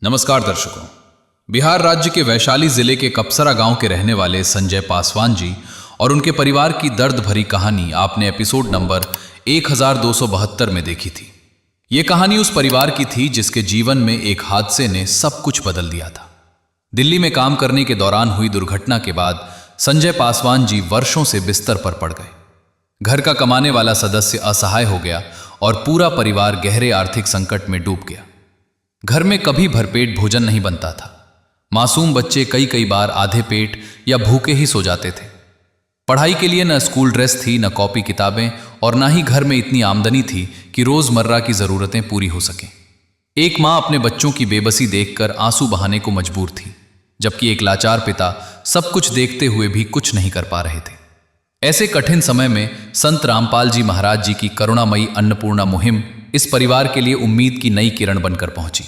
नमस्कार दर्शकों। बिहार राज्य के वैशाली जिले के कपसरा गांव के रहने वाले संजय पासवान जी और उनके परिवार की दर्द भरी कहानी आपने एपिसोड नंबर 1272 में देखी थी। ये कहानी उस परिवार की थी जिसके जीवन में एक हादसे ने सब कुछ बदल दिया था। दिल्ली में काम करने के दौरान हुई दुर्घटना के बाद संजय पासवान जी वर्षों से बिस्तर पर पड़ गए। घर का कमाने वाला सदस्य असहाय हो गया और पूरा परिवार गहरे आर्थिक संकट में डूब गया। घर में कभी भरपेट भोजन नहीं बनता था। मासूम बच्चे कई कई बार आधे पेट या भूखे ही सो जाते थे। पढ़ाई के लिए न स्कूल ड्रेस थी, न कॉपी किताबें, और ना ही घर में इतनी आमदनी थी कि रोजमर्रा की जरूरतें पूरी हो सकें। एक माँ अपने बच्चों की बेबसी देखकर आंसू बहाने को मजबूर थी, जबकि एक लाचार पिता सब कुछ देखते हुए भी कुछ नहीं कर पा रहे थे। ऐसे कठिन समय में संत रामपाल जी महाराज जी की करुणामयी अन्नपूर्णा मुहिम इस परिवार के लिए उम्मीद की नई किरण बनकर पहुंची।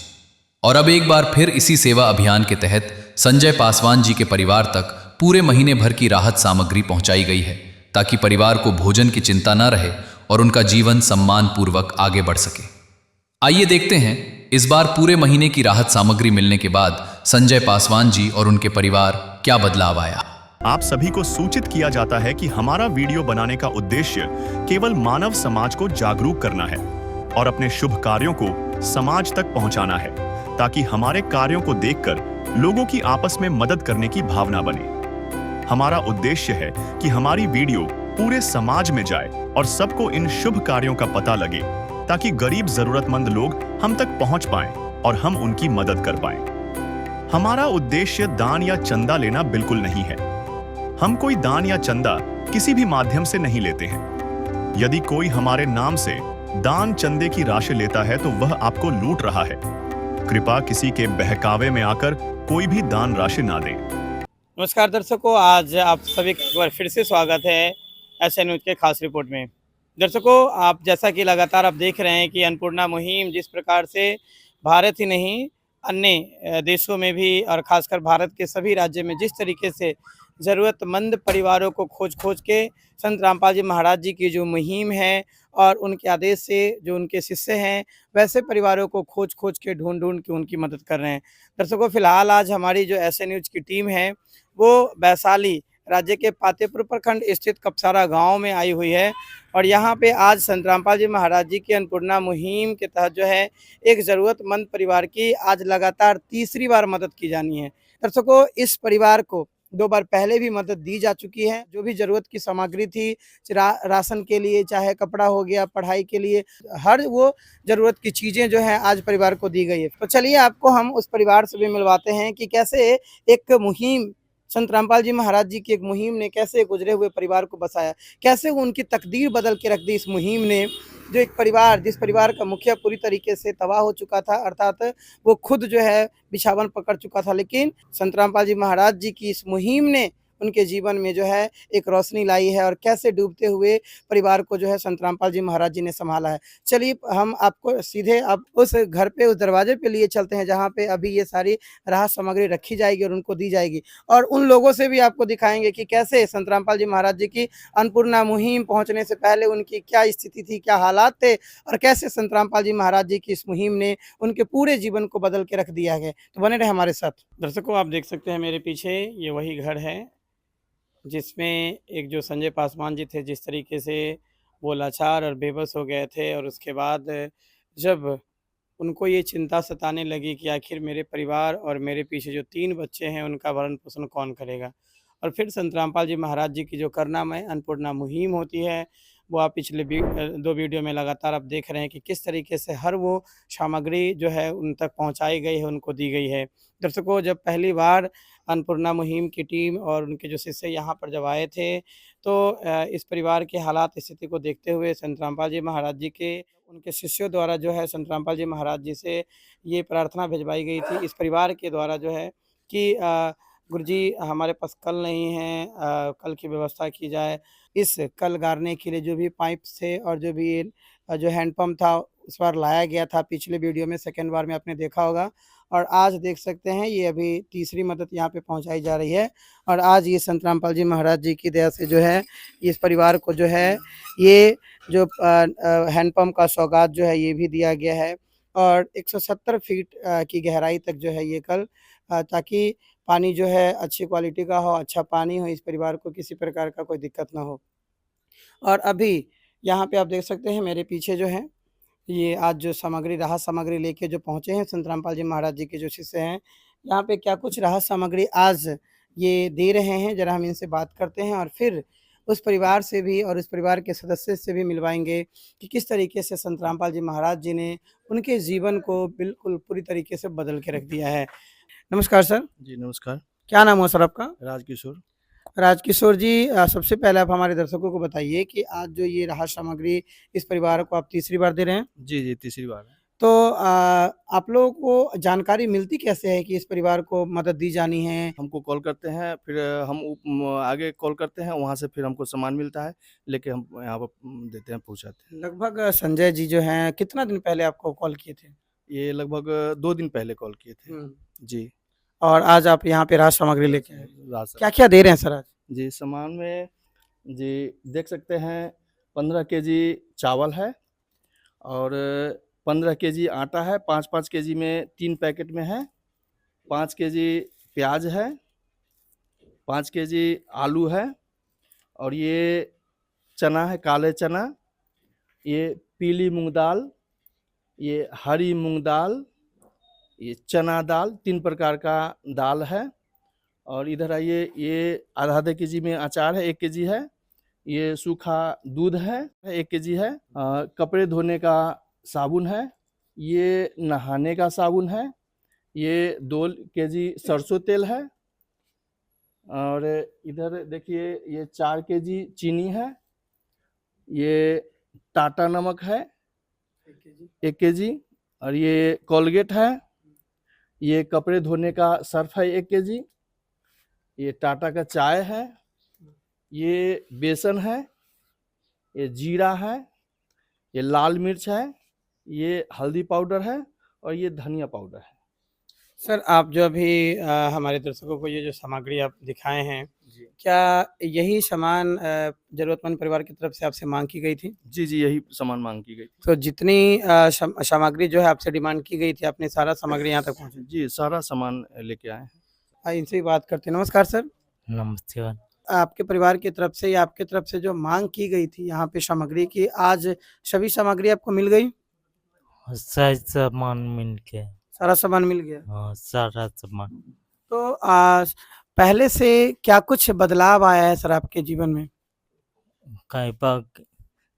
और अब एक बार फिर इसी सेवा अभियान के तहत संजय पासवान जी के परिवार तक पूरे महीने भर की राहत सामग्री पहुंचाई गई है, ताकि परिवार को भोजन की चिंता न रहे और उनका जीवन सम्मान पूर्वक आगे बढ़ सके। आइए देखते हैं इस बार पूरे महीने की राहत सामग्री मिलने के बाद संजय पासवान जी और उनके परिवार क्या बदलाव आया। आप सभी को सूचित किया जाता है कि हमारा वीडियो बनाने का उद्देश्य केवल मानव समाज को जागरूक करना है और अपने शुभ कार्यों को समाज तक पहुंचाना है, ताकि हमारे कार्यों को देखकर लोगों की आपस में मदद करने की भावना बने। हमारा उद्देश्य है कि हमारी वीडियो पूरे समाज में जाए और सबको इन शुभ कार्यों का पता लगे, ताकि गरीब जरूरतमंद लोग हम तक पहुंच पाएं और हम उनकी मदद कर पाएं। हमारा उद्देश्य दान या चंदा लेना बिल्कुल नहीं है। हम कोई दान या चंदा किसी भी माध्यम से नहीं लेते हैं। यदि कोई हमारे नाम से दान चंदे की राशि लेता है तो वह आपको लूट रहा है। कृपया किसी के बहकावे में आकर कोई भी दान राशि ना दें। नमस्कार दर्शकों, आज आप सभी का एक बार फिर से स्वागत है ऐसे न्यूज के खास रिपोर्ट में। दर्शकों, आप जैसा कि लगातार आप देख रहे हैं कि अन्नपूर्णा मुहिम जिस प्रकार से भारत ही नहीं अन्य देशों में भी और खासकर भारत के सभी राज्यों में जिस तरीके से ज़रूरतमंद परिवारों को खोज खोज के संत रामपाल जी महाराज जी की जो मुहिम है और उनके आदेश से जो उनके शिष्य हैं वैसे परिवारों को खोज खोज के ढूंढ ढूंढ के उनकी मदद कर रहे हैं। दर्शकों, फिलहाल आज हमारी जो ऐसे न्यूज़ की टीम है वो वैशाली राज्य के पातेपुर प्रखंड स्थित कपसारा गांव में आई हुई है और यहाँ पे आज संत रामपाल जी महाराज जी की अन्नपूर्णा मुहिम के तहत जो है एक ज़रूरतमंद परिवार की आज लगातार तीसरी बार मदद की जानी है। दर्शकों, इस परिवार को 2 बार पहले भी मदद दी जा चुकी है। जो भी ज़रूरत की सामग्री थी, राशन के लिए, चाहे कपड़ा हो गया, पढ़ाई के लिए, हर वो ज़रूरत की चीज़ें जो हैं आज परिवार को दी गई है। तो चलिए आपको हम उस परिवार से भी मिलवाते हैं कि कैसे एक मुहिम संत रामपाल जी महाराज जी की एक मुहिम ने कैसे गुजरे हुए परिवार को बसाया, कैसे उनकी तकदीर बदल के रख दी इस मुहिम ने। जो एक परिवार जिस परिवार का मुखिया पूरी तरीके से तबाह हो चुका था, अर्थात वो खुद जो है बिछावन पकड़ चुका था, लेकिन संत रामपाल जी महाराज जी की इस मुहिम ने उनके जीवन में जो है एक रोशनी लाई है और कैसे डूबते हुए परिवार को जो है संत रामपाल जी महाराज जी ने संभाला है। चलिए हम आपको सीधे अब उस घर पे, उस दरवाजे पे लिए चलते हैं जहाँ पे अभी ये सारी राहत सामग्री रखी जाएगी और उनको दी जाएगी, और उन लोगों से भी आपको दिखाएंगे कि कैसे संत रामपाल जी महाराज जी की अन्नपूर्णा मुहिम पहुँचने से पहले उनकी क्या स्थिति थी, क्या हालात थे, और कैसे संत रामपाल जी महाराज जी की इस मुहिम ने उनके पूरे जीवन को बदल के रख दिया है। तो बने रहे हमारे साथ। दर्शकों, आप देख सकते हैं मेरे पीछे ये वही घर है जिसमें एक जो संजय पासवान जी थे, जिस तरीके से वो लाचार और बेबस हो गए थे और उसके बाद जब उनको ये चिंता सताने लगी कि आखिर मेरे परिवार और मेरे पीछे जो 3 बच्चे हैं उनका भरण पोषण कौन करेगा, और फिर संत रामपाल जी महाराज जी की जो करुणामय अन्नपूर्णा मुहिम होती है वो आप पिछले 2 वीडियो में लगातार आप देख रहे हैं कि किस तरीके से हर वो सामग्री जो है उन तक पहुंचाई गई है, उनको दी गई है। दर्शकों, जब पहली बार अन्नपूर्णा मुहिम की टीम और उनके जो शिष्य यहाँ पर जब आए थे तो इस परिवार के हालात स्थिति को देखते हुए संत रामपाल जी महाराज जी के उनके शिष्यों द्वारा जो है संत रामपाल जी महाराज जी से ये प्रार्थना भिजवाई गई थी इस परिवार के द्वारा जो है कि गुरुजी हमारे पास कल नहीं है, कल की व्यवस्था की जाए। इस कल गाड़ने के लिए जो भी पाइप थे और जो भी जो हैंडपम्प था उस बार लाया गया था, पिछले वीडियो में सेकंड बार में आपने देखा होगा, और आज देख सकते हैं ये अभी तीसरी मदद यहाँ पे पहुँचाई जा रही है। और आज ये संत रामपाल जी महाराज जी की दया से जो है इस परिवार को जो है ये जो हैंडपम्प का सौगात जो है ये भी दिया गया है। और 170 फीट की गहराई तक जो है ये कल ताकि पानी जो है अच्छी क्वालिटी का हो, अच्छा पानी हो, इस परिवार को किसी प्रकार का कोई दिक्कत ना हो। और अभी यहाँ पे आप देख सकते हैं मेरे पीछे जो है, ये आज जो सामग्री राहत सामग्री लेके जो पहुँचे हैं संत रामपाल जी महाराज जी के जो शिष्य हैं, यहाँ पे क्या कुछ राहत सामग्री आज ये दे रहे हैं, ज़रा हम इनसे बात करते हैं और फिर उस परिवार से भी और उस परिवार के सदस्य से भी मिलवाएँगे कि किस तरीके से संत रामपाल जी महाराज जी ने उनके जीवन को बिल्कुल पूरी तरीके से बदल के रख दिया है। नमस्कार सर, जी, नमस्कार। क्या नाम हुआ सर आपका? राजकिशोर। राजकिशोर जी सबसे पहले आप हमारे दर्शकों को बताइए कि आज जो ये राहत सामग्री इस परिवार को आप तीसरी बार दे रहे हैं। जी, जी, तीसरी बार है। तो आप लोगों को जानकारी मिलती कैसे है कि इस परिवार को मदद दी जानी है? हमको कॉल करते हैं, फिर हम आगे कॉल करते हैं, वहाँ से फिर हमको सामान मिलता है, लेके हम यहाँ पर देते हैं, पहुँचाते हैं। लगभग संजय जी जो हैं कितना दिन पहले आपको कॉल किए थे? ये लगभग 2 दिन पहले कॉल किए थे। हुँ। जी, और आज आप यहाँ पे राहत सामग्री लेके आए। राशन। क्या-क्या दे रहे हैं सर आज? जी, सामान में जी, देख सकते हैं 15 केजी चावल है और 15 केजी आटा है, 5-5 केजी में 3 पैकेट में है, 5 केजी प्याज है, 5 केजी आलू है और ये चना है, काले चना, ये पीली मूँग दाल, ये हरी मूँग दाल, ये चना दाल, 3 प्रकार का दाल है और इधर आइए, ये आधा-आधा केजी में अचार है, 1 केजी है, ये सूखा दूध है, 1 केजी है, कपड़े धोने का साबुन है, ये नहाने का साबुन है, ये 2 केजी सरसों तेल है और इधर देखिए ये 4 केजी चीनी है, ये टाटा नमक है 1 केजी और ये कोलगेट है, ये कपड़े धोने का सर्फ है 1 केजी, ये टाटा का चाय है, ये बेसन है, ये जीरा है, ये लाल मिर्च है, ये हल्दी पाउडर है और ये धनिया पाउडर है। सर आप जो अभी हमारे दर्शकों को ये जो सामग्री आप दिखाए हैं, जी। क्या यही सामान ज़रूरतमंद परिवार की तरफ से आपसे माँग की गई थी? जी, जी, यही सामान माँग की गई थी। तो जितनी सामग्री जो है आपसे डिमांड की गई थी, आपने सारा सामग्री यहाँ तक पहुँचा जी, सारा सामान लेके आए हैं। इनसे भी बात करते हैं। नमस्कार सर, नमस्ते। आपके परिवार की तरफ से या आपकी तरफ से जो माँग की गई थी यहाँ पे सामग्री की, आज सभी सामग्री आपको मिल गई? सारा सामान मिल गया। सारा सामान मिल गया? हाँ, सारा सामान। तो पहले से क्या कुछ बदलाव आया है सर आपके जीवन में? कई बार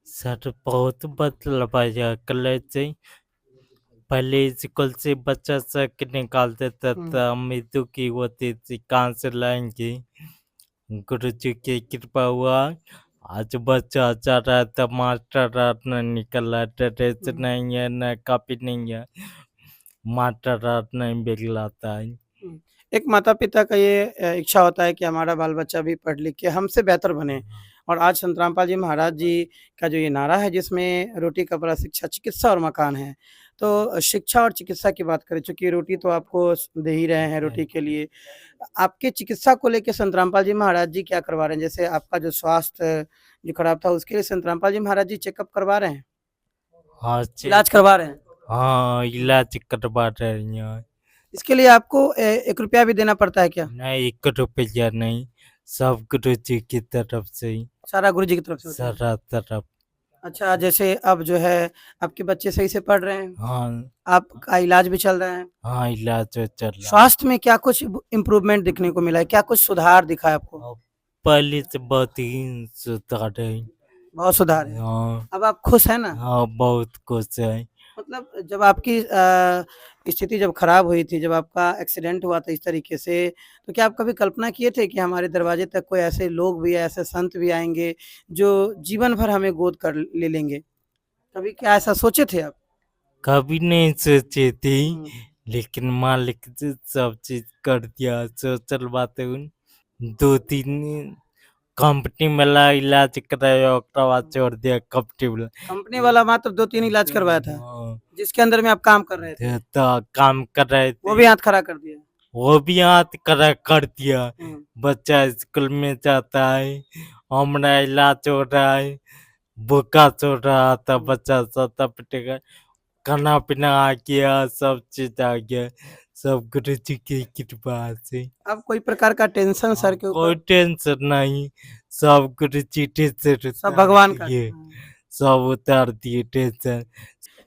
सर बहुत बदलाव आया कल से पहले स्कूल से बच्चा सब निकाल देता था, हमें दुखी होती थी कहाँ से लाएंगे। गुरु जी की कृपा हुआ, आज बच्चा जा रहा था, मास्टर अपना निकला, ड्रेस नहीं है न कॉपी नहीं है, मास्टर नहीं बिगलाता है। एक माता-पिता का ये इच्छा होता है कि हमारा बाल-बच्चा भी पढ़ लिख के हमसे बेहतर बने और आज संत रामपाल जी महाराज जी का जो ये नारा है जिसमें रोटी, कपड़ा, शिक्षा, चिकित्सा और मकान है। तो शिक्षा और चिकित्सा की बात करें, चूँकि रोटी तो आपको दे ही रहे हैं रोटी के लिए। आपके चिकित्सा को लेके संत रामपाल जी महाराज जी क्या करवा रहे हैं? जैसे आपका जो स्वास्थ्य जो खराब था उसके लिए संत रामपाल जी महाराज जी चेकअप करवा रहे हैं? हाँ, इलाज करवा रहे हैं? हाँ, इलाज करवा रहे हैं। इसके लिए आपको 1 रुपया भी देना पड़ता है क्या? नहीं, 1 रुपया नहीं, सब गुरु जी की तरफ से ही, सारा गुरु जी की तरफ से होता है? सारा तरफ। अच्छा, जैसे अब जो है आपके बच्चे सही से पढ़ रहे हैं, हाँ, आपका इलाज भी चल रहा है। हाँ, इलाज चल रहा है। स्वास्थ्य में क्या कुछ इम्प्रूवमेंट दिखने को मिला है? क्या कुछ सुधार दिखा है आपको? और पहले से बहुत ही सुधार है। बहुत सुधार है। हाँ, अब आप खुश हैं ना? हाँ, बहुत कुछ है। मतलब जब आपकी स्थिति जब खराब हुई थी, जब आपका एक्सीडेंट हुआ था इस तरीके से, तो क्या आप कभी कल्पना किए थे कि हमारे दरवाजे तक कोई ऐसे लोग भी, ऐसे संत भी आएँगे, जो जीवन भर हमें गोद कर ले लेंगे? कभी क्या ऐसा सोचे थे आप? कभी नहीं सोची थी, लेकिन मालिक जी सब चीज कर दिया। सोचल बात 2-3 कंपनी वाला इलाज कराया, ओकरा बाद छोड़ दिया कंपनी वाला। कंपनी वाला मात्र 2-3 इलाज करवाया था, हाँ, जिसके अंदर में आप काम कर रहे थे। तो काम कर रहे वो थे, भी हाथ खड़ा कर दिया। वो भी हाथ खड़ा कर दिया। हुँ। बच्चा स्कूल में जाता है, हमारा इलाज हो रहा है, भूखा सो रहा था बच्चा, सता पिटेगा, खाना पीना आ गया, सब चीज आ गया, सब गुरु जी की कृपा से। अब कोई प्रकार का टेंशन सर के कोई ऊपर? टेंशन नहीं, सब गुरु जी टेंशन सब भगवान का? दिए, सब उतार दिए टेंशन।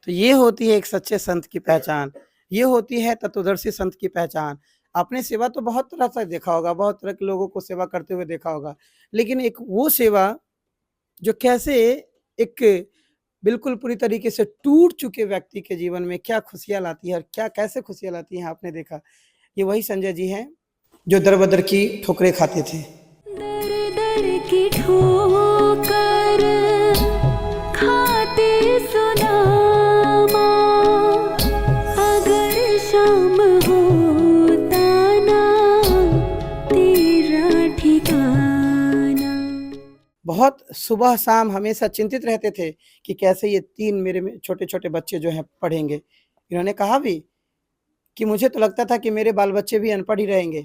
तो ये होती है एक सच्चे संत की पहचान, ये होती है तत्वदर्शी संत की पहचान। आपने सेवा तो बहुत तरह से देखा होगा, बहुत तरह के लोगों को सेवा करते हुए देखा होगा, लेकिन एक वो सेवा जो कैसे एक बिल्कुल पूरी तरीके से टूट चुके व्यक्ति के जीवन में क्या खुशियाँ लाती है और क्या कैसे खुशियाँ लाती हैं, आपने देखा। ये वही संजय जी हैं जो दर-बदर की ठोकरें खाते थे। दर दर की ठोकर खाते सुदामा, अगर शाम होता ना तेरा ठिकाना। बहुत सुबह शाम हमेशा चिंतित रहते थे कि कैसे ये 3 मेरे में छोटे-छोटे बच्चे जो हैं पढ़ेंगे। इन्होंने कहा भी कि मुझे तो लगता था कि मेरे बाल-बच्चे भी अनपढ़ ही रहेंगे,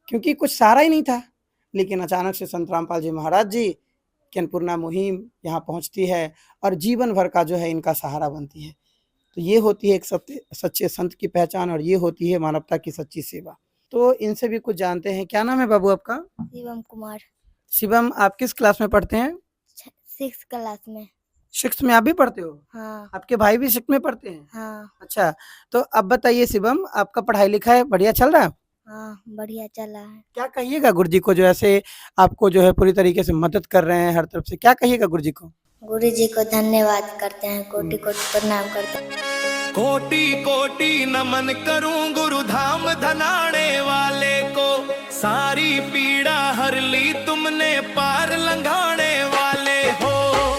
क्योंकि कुछ सहारा ही नहीं था। लेकिन अचानक से संत रामपाल जी महाराज जी की अन्नपूर्णा मुहिम यहाँ पहुँचती है और जीवन भर का जो है इनका सहारा बनती है। तो ये होती है एक सच्चे संत की पहचान और ये होती है मानवता की सच्ची सेवा। तो इनसे भी कुछ जानते हैं। क्या नाम है बाबू आपका? शिवम कुमार, शिवम, आप किस क्लास में पढ़ते हैं? 6th क्लास में। 6th में आप भी पढ़ते हो? हाँ आपके भाई भी 6th में पढ़ते हैं? हाँ अच्छा, तो अब बताइए शिवम, आपका पढ़ाई-लिखाई बढ़िया चल रहा है? हाँ, बढ़िया चल रहा है। क्या कहिएगा गुरुजी को जो ऐसे आपको जो है पूरी तरीके से मदद कर रहे हैं हर तरफ से, क्या कहिएगा गुरुजी को? गुरु जी को धन्यवाद करते हैं, कोटि कोटि प्रणाम करते हैं। कोटि कोटि नमन करूं गुरु धाम धनाने वाले को, सारी पीड़ा हर ली तुमने पार लंघाने वाले हो।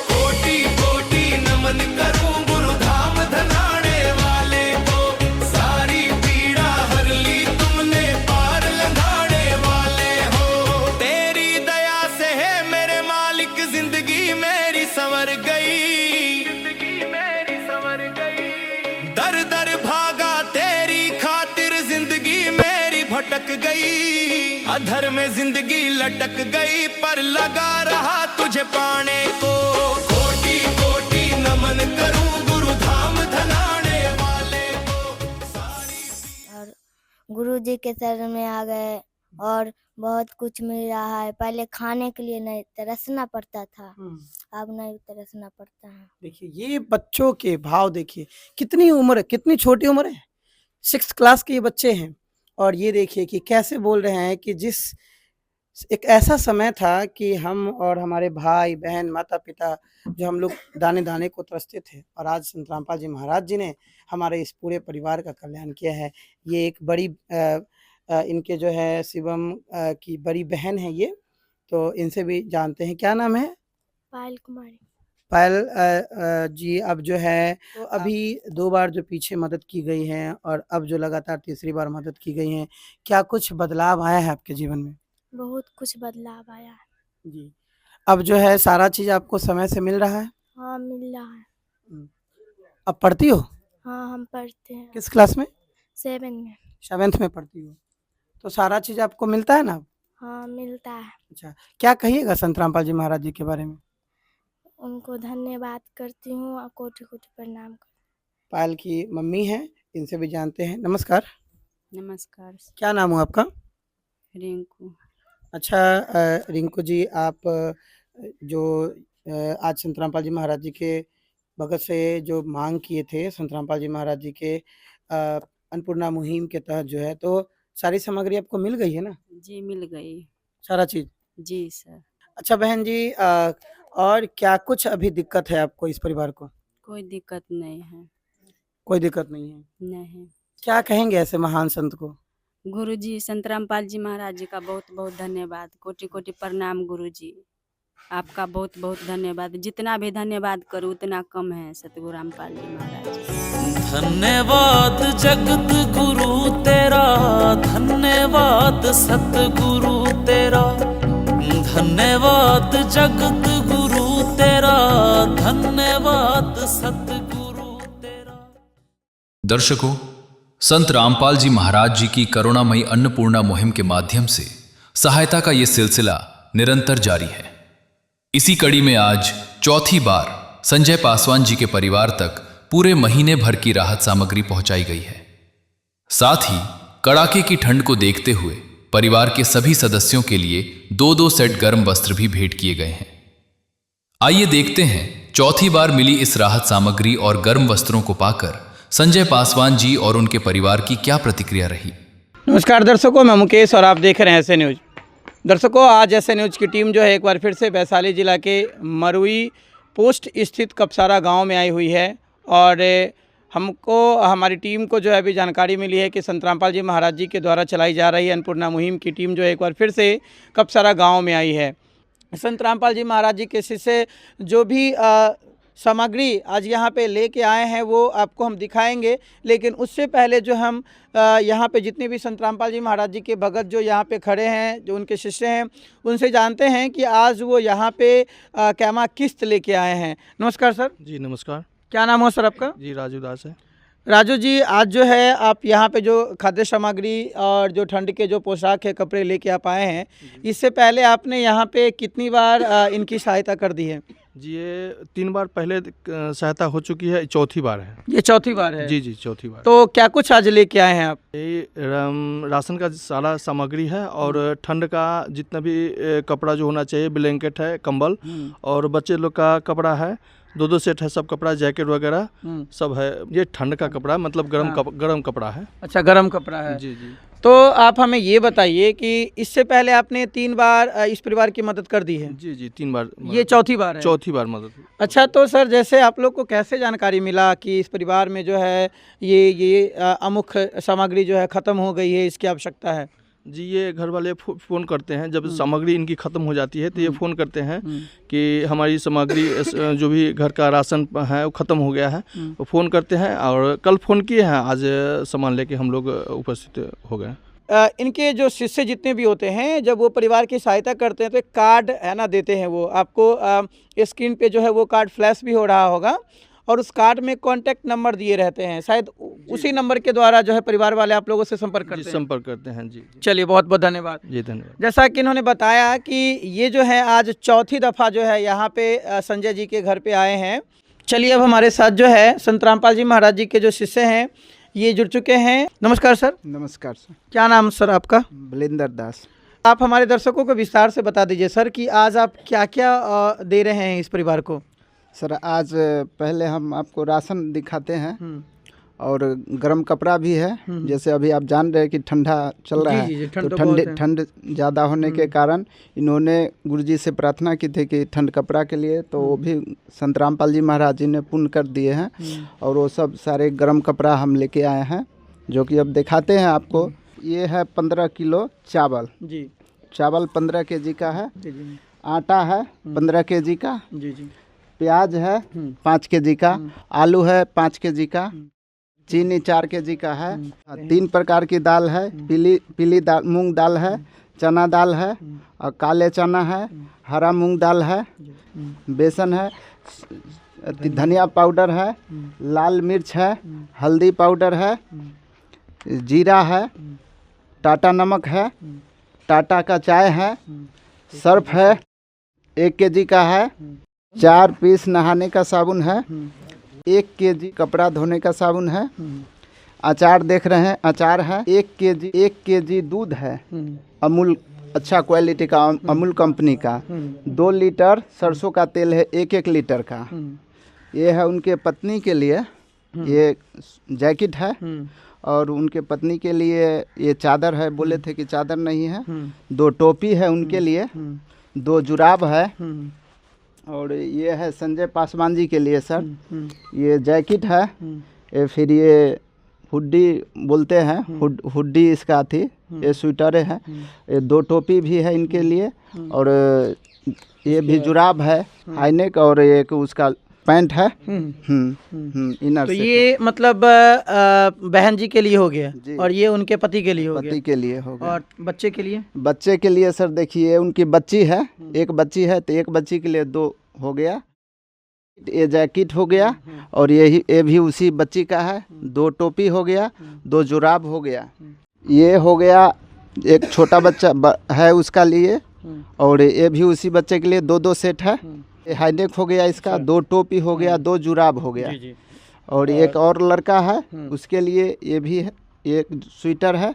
कोटि कोटि नमन करूं गुरु धाम धनाने वाले को, सारी पीड़ा हर ली तुमने पार लंघाने वाले हो। तेरी दया से है मेरे मालिक जिंदगी मेरी संवर गई, जिंदगी मेरी संवर गई। दर दर भागा तेरी खातिर जिंदगी मेरी भटक गई, अधर में जिंदगी लटक गई पर लगा रहा तुझे पाने को। कोटि कोटि नमन करूं गुरु धाम धनाने वाले को। और गुरु जी के शरण में आ गए और बहुत कुछ मिल रहा है। पहले खाने के लिए नहीं तरसना पड़ता था, अब नहीं तरसना पड़ता है। देखिए ये बच्चों के भाव देखिए, कितनी उम्र है, कितनी छोटी उम्र है, 6th क्लास के ये बच्चे हैं और ये देखिए कि कैसे बोल रहे हैं कि जिस एक ऐसा समय था कि हम और हमारे भाई बहन माता पिता जो हम लोग दाने दाने को तरसते थे और आज संत रामपाल जी महाराज जी ने हमारे इस पूरे परिवार का कल्याण किया है। ये एक बड़ी इनके जो है शिवम की बड़ी बहन है ये, तो इनसे भी जानते हैं। क्या नाम है? पायल कुमारी। पायल जी, अब जो है तो अभी 2 बार जो पीछे मदद की गई है और अब जो लगातार तीसरी बार मदद की गई है, क्या कुछ बदलाव आया है आपके जीवन में? बहुत कुछ बदलाव आया है। जी, अब जो है सारा चीज़ आपको समय से मिल रहा है? हाँ, मिल रहा है। अब पढ़ती हो? हाँ, हम पढ़ते हैं किस क्लास में? 7 में। 7th में पढ़ती हो, तो सारा चीज़ आपको मिलता है ना? हाँ, मिलता है। अच्छा, क्या कहिएगा संत रामपाल जी महाराज जी के बारे में? उनको धन्यवाद करती हूँ और कोटि कोटि प्रणाम करती हूँ। पायल की मम्मी हैं, इनसे भी जानते हैं। नमस्कार, नमस्कार। क्या नाम हुआ आपका? रिंकू। अच्छा रिंकू जी, आप जो आज संत रामपाल जी महाराज जी के भगत से जो मांग किए थे संत रामपाल जी महाराज जी के अन्नपूर्णा मुहिम के तहत जो है, तो सारी सामग्री आपको मिल गई है ना? जी, मिल गई। सारा चीज़? जी सर। अच्छा बहन जी, और क्या कुछ अभी दिक्कत है आपको इस परिवार को? कोई दिक्कत नहीं है। कोई दिक्कत नहीं है। नहीं। क्या कहेंगे ऐसे महान संत को? गुरुजी संत रामपाल जी महाराज जी का बहुत बहुत धन्यवाद, कोटि कोटि प्रणाम गुरुजी। आपका बहुत बहुत धन्यवाद। जितना भी धन्यवाद करूँ उतना कम है सतगुरु रामपाल जी महाराज। धन्यवाद जगत गुरु तेरा, धन्यवाद सतगुरु तेरा, धन्यवाद जगत गुरु तेरा, धन्यवाद सतगुरु तेरा। दर्शकों, संत रामपाल जी महाराज जी की करुणामयी अन्नपूर्णा मुहिम के माध्यम से सहायता का ये सिलसिला निरंतर जारी है। इसी कड़ी में आज चौथी बार संजय पासवान जी के परिवार तक पूरे महीने भर की राहत सामग्री पहुंचाई गई है। साथ ही कड़ाके की ठंड को देखते हुए परिवार के सभी सदस्यों के लिए 2-2 सेट गर्म वस्त्र भी भेंट किए गए हैं। आइए देखते हैं चौथी बार मिली इस राहत सामग्री और गर्म वस्त्रों को पाकर संजय पासवान जी और उनके परिवार की क्या प्रतिक्रिया रही। नमस्कार दर्शकों, मैं मुकेश और आप देख रहे हैं ऐसे न्यूज। दर्शकों, आज ऐसे न्यूज की टीम जो है एक बार फिर से वैशाली जिला के मरुई पोस्ट स्थित कपसारा गांव में आई हुई है और हमको हमारी टीम को जो है अभी जानकारी मिली है कि संत रामपाल जी महाराज जी के द्वारा चलाई जा रही अन्नपूर्णा मुहिम की टीम जो है एक बार फिर से कपसारा गांव में आई है। संत रामपाल जी महाराज जी के शिष्य जो भी सामग्री आज यहाँ पे लेके आए हैं वो आपको हम दिखाएंगे, लेकिन उससे पहले जो हम यहाँ पे जितने भी संत रामपाल जी महाराज जी के भगत जो यहाँ पे खड़े हैं, जो उनके शिष्य हैं, उनसे जानते हैं कि आज वो यहाँ पे कैमा किस्त लेके आए हैं। नमस्कार सर। जी नमस्कार। क्या नाम हो सर आपका? जी राजू दास है। राजू जी, आज जो है आप यहाँ पे जो खाद्य सामग्री और जो ठंड के जो पोशाक है, कपड़े लेके आप आए हैं, इससे पहले आपने यहाँ पे कितनी बार इनकी सहायता कर दी है? जी ये 3 बार पहले सहायता हो चुकी है, चौथी बार है। ये चौथी बार है? जी जी चौथी बार। तो क्या कुछ आज लेके आए हैं आप? ये राशन का सारा सामग्री है और ठंड का जितना भी कपड़ा जो होना चाहिए, ब्लैंकेट है, कंबल और बच्चे लोग का कपड़ा है, 2-2 सेट है सब कपड़ा, जैकेट वगैरह सब है। ये ठंड का कपड़ा मतलब गरम कपड़ा है। अच्छा, गरम कपड़ा है। जी जी। तो आप हमें ये बताइए कि इससे पहले आपने 3 बार इस परिवार की मदद कर दी है? जी जी 3 बार। ये चौथी बार है? चौथी बार मदद। अच्छा, तो सर जैसे आप लोग को कैसे जानकारी मिला कि इस परिवार में जो है ये अमुक सामग्री जो है ख़त्म हो गई है, इसकी आवश्यकता है? जी ये घर वाले फ़ोन करते हैं जब सामग्री इनकी ख़त्म हो जाती है तो ये फ़ोन करते हैं कि हमारी सामग्री जो भी घर का राशन है वो ख़त्म हो गया है, वो फ़ोन करते हैं और कल फ़ोन किए हैं, आज सामान लेके हम लोग उपस्थित हो गए। इनके जो शिष्य जितने भी होते हैं, जब वो परिवार की सहायता करते हैं तो एक कार्ड है ना देते हैं, वो आपको स्क्रीन पे जो है वो कार्ड फ्लैश भी हो रहा होगा और उस कार्ड में कॉन्टैक्ट नंबर दिए रहते हैं, शायद उसी नंबर के द्वारा जो है परिवार वाले आप लोगों से संपर्क करते हैं। संपर्क करते हैं जी। चलिए, बहुत बहुत धन्यवाद। जी धन्यवाद। जैसा कि इन्होंने बताया कि ये जो है आज चौथी दफ़ा जो है यहाँ पे संजय जी के घर पे आए हैं। चलिए, अब हमारे साथ जो है संत रामपाल जी महाराज जी के जो शिष्य हैं ये जुड़ चुके हैं। नमस्कार सर। नमस्कार सर। क्या नाम सर आपका? बलिंदर दास। आप हमारे दर्शकों को विस्तार से बता दीजिए सर कि आज आप क्या क्या दे रहे हैं इस परिवार को? सर आज पहले हम आपको राशन दिखाते हैं और गर्म कपड़ा भी है। जैसे अभी आप जान रहे हैं कि ठंडा चल रहा है, तो ठंड ज़्यादा होने के कारण इन्होंने गुरुजी से प्रार्थना की थी कि ठंड कपड़ा के लिए, तो वो भी संत रामपाल जी महाराज जी ने पुण्य कर दिए हैं और वो सब सारे गर्म कपड़ा हम लेके आए हैं, जो कि अब दिखाते हैं आपको। ये है 15 किलो चावल जी। चावल 15 kg का है जी। आटा है 15 kg का जी जी। प्याज है 5 kg का, आलू है 5 kg का, चीनी 4 kg का है, 3 प्रकार की दाल है, पीली दाल, मूंग दाल है, चना दाल है और काले चना है, हरा मूंग दाल है, बेसन है, धनिया पाउडर है, लाल मिर्च है, हल्दी पाउडर है, जीरा है, टाटा नमक है, टाटा का चाय है, सर्फ है 1 kg का है, 4 पीस नहाने का साबुन है, 1 kg कपड़ा धोने का साबुन है, अचार देख रहे हैं, अचार है 1 kg दूध है, अमूल अच्छा क्वालिटी का, अमूल कंपनी का, 2 लीटर सरसों का तेल है 1-1 लीटर का। ये है उनके पत्नी के लिए, ये जैकेट है और उनके पत्नी के लिए ये चादर है, बोले थे कि चादर नहीं है, 2 टोपी है उनके लिए, 2 जुराब है और ये है संजय पासवान जी के लिए सर, ये जैकेट है, फिर ये हुड्डी बोलते हैं, हुड्डी इसका थी, ये स्वेटर है, ये 2 टोपी भी है इनके लिए और ये भी जुराब है हाईनेक और एक उसका पैंट है। इनर तो ये मतलब बहन जी के लिए हो गया और ये उनके पति के लिए हो गया। पति के लिए हो गया। और बच्चे के लिए? बच्चे के लिए सर देखिए उनकी बच्ची है, एक बच्ची है तो एक बच्ची के लिए 2 हो गया। ये जैकेट हो गया और ये भी उसी बच्ची का है, 2 टोपी हो गया, 2 जुराब हो गया। ये हो गया एक छोटा बच्चा है उसका लिए और ये भी उसी बच्चे के लिए 2-2 सेट है। हाईनेक हो गया इसका, 2 टोपी हो गया, 2 जुराब हो गया। और एक और लड़का है, उसके लिए ये भी है, एक स्वेटर है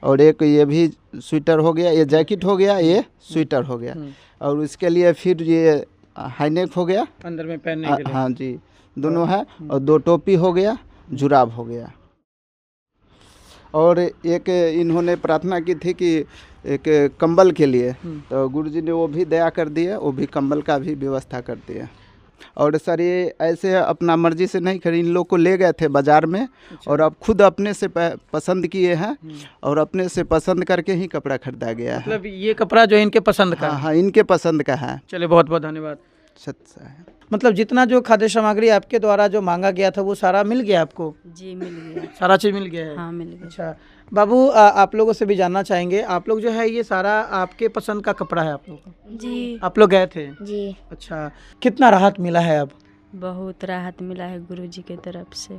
और एक ये भी स्वेटर हो गया, ये जैकेट हो गया, ये स्वेटर हो गया और उसके लिए फिर ये हाईनेक हो गया अंदर में पहनने के लिए। हाँ जी, दोनों है और 2 टोपी हो गया, जुराब हो गया। और एक इन्होंने प्रार्थना की थी कि एक कंबल के लिए, तो गुरुजी ने वो भी दया कर दिया, वो भी कंबल का भी व्यवस्था कर दिया। और सर ये ऐसे अपना मर्जी से नहीं खरीद, इन लोग को ले गए थे बाज़ार में और अब खुद अपने से पसंद किए हैं और अपने से पसंद करके ही कपड़ा खरीदा गया है। मतलब ये कपड़ा जो है इनके पसंद का हाँ, इनके पसंद का है। चलिए बहुत बहुत धन्यवाद। सच्चा है। मतलब जितना जो खाद्य सामग्री आपके द्वारा जो मांगा गया था वो सारा मिल गया आपको? जी मिल गया। सारा चीज़ मिल गया है? हाँ मिल गया। अच्छा बाबू, आप लोगों से भी जानना चाहेंगे, आप लोग जो है ये सारा आपके पसंद का कपड़ा है आप लोग का? जी। आप लोग गए थे? जी। अच्छा, कितना राहत मिला है अब? बहुत राहत मिला है गुरुजी के तरफ से।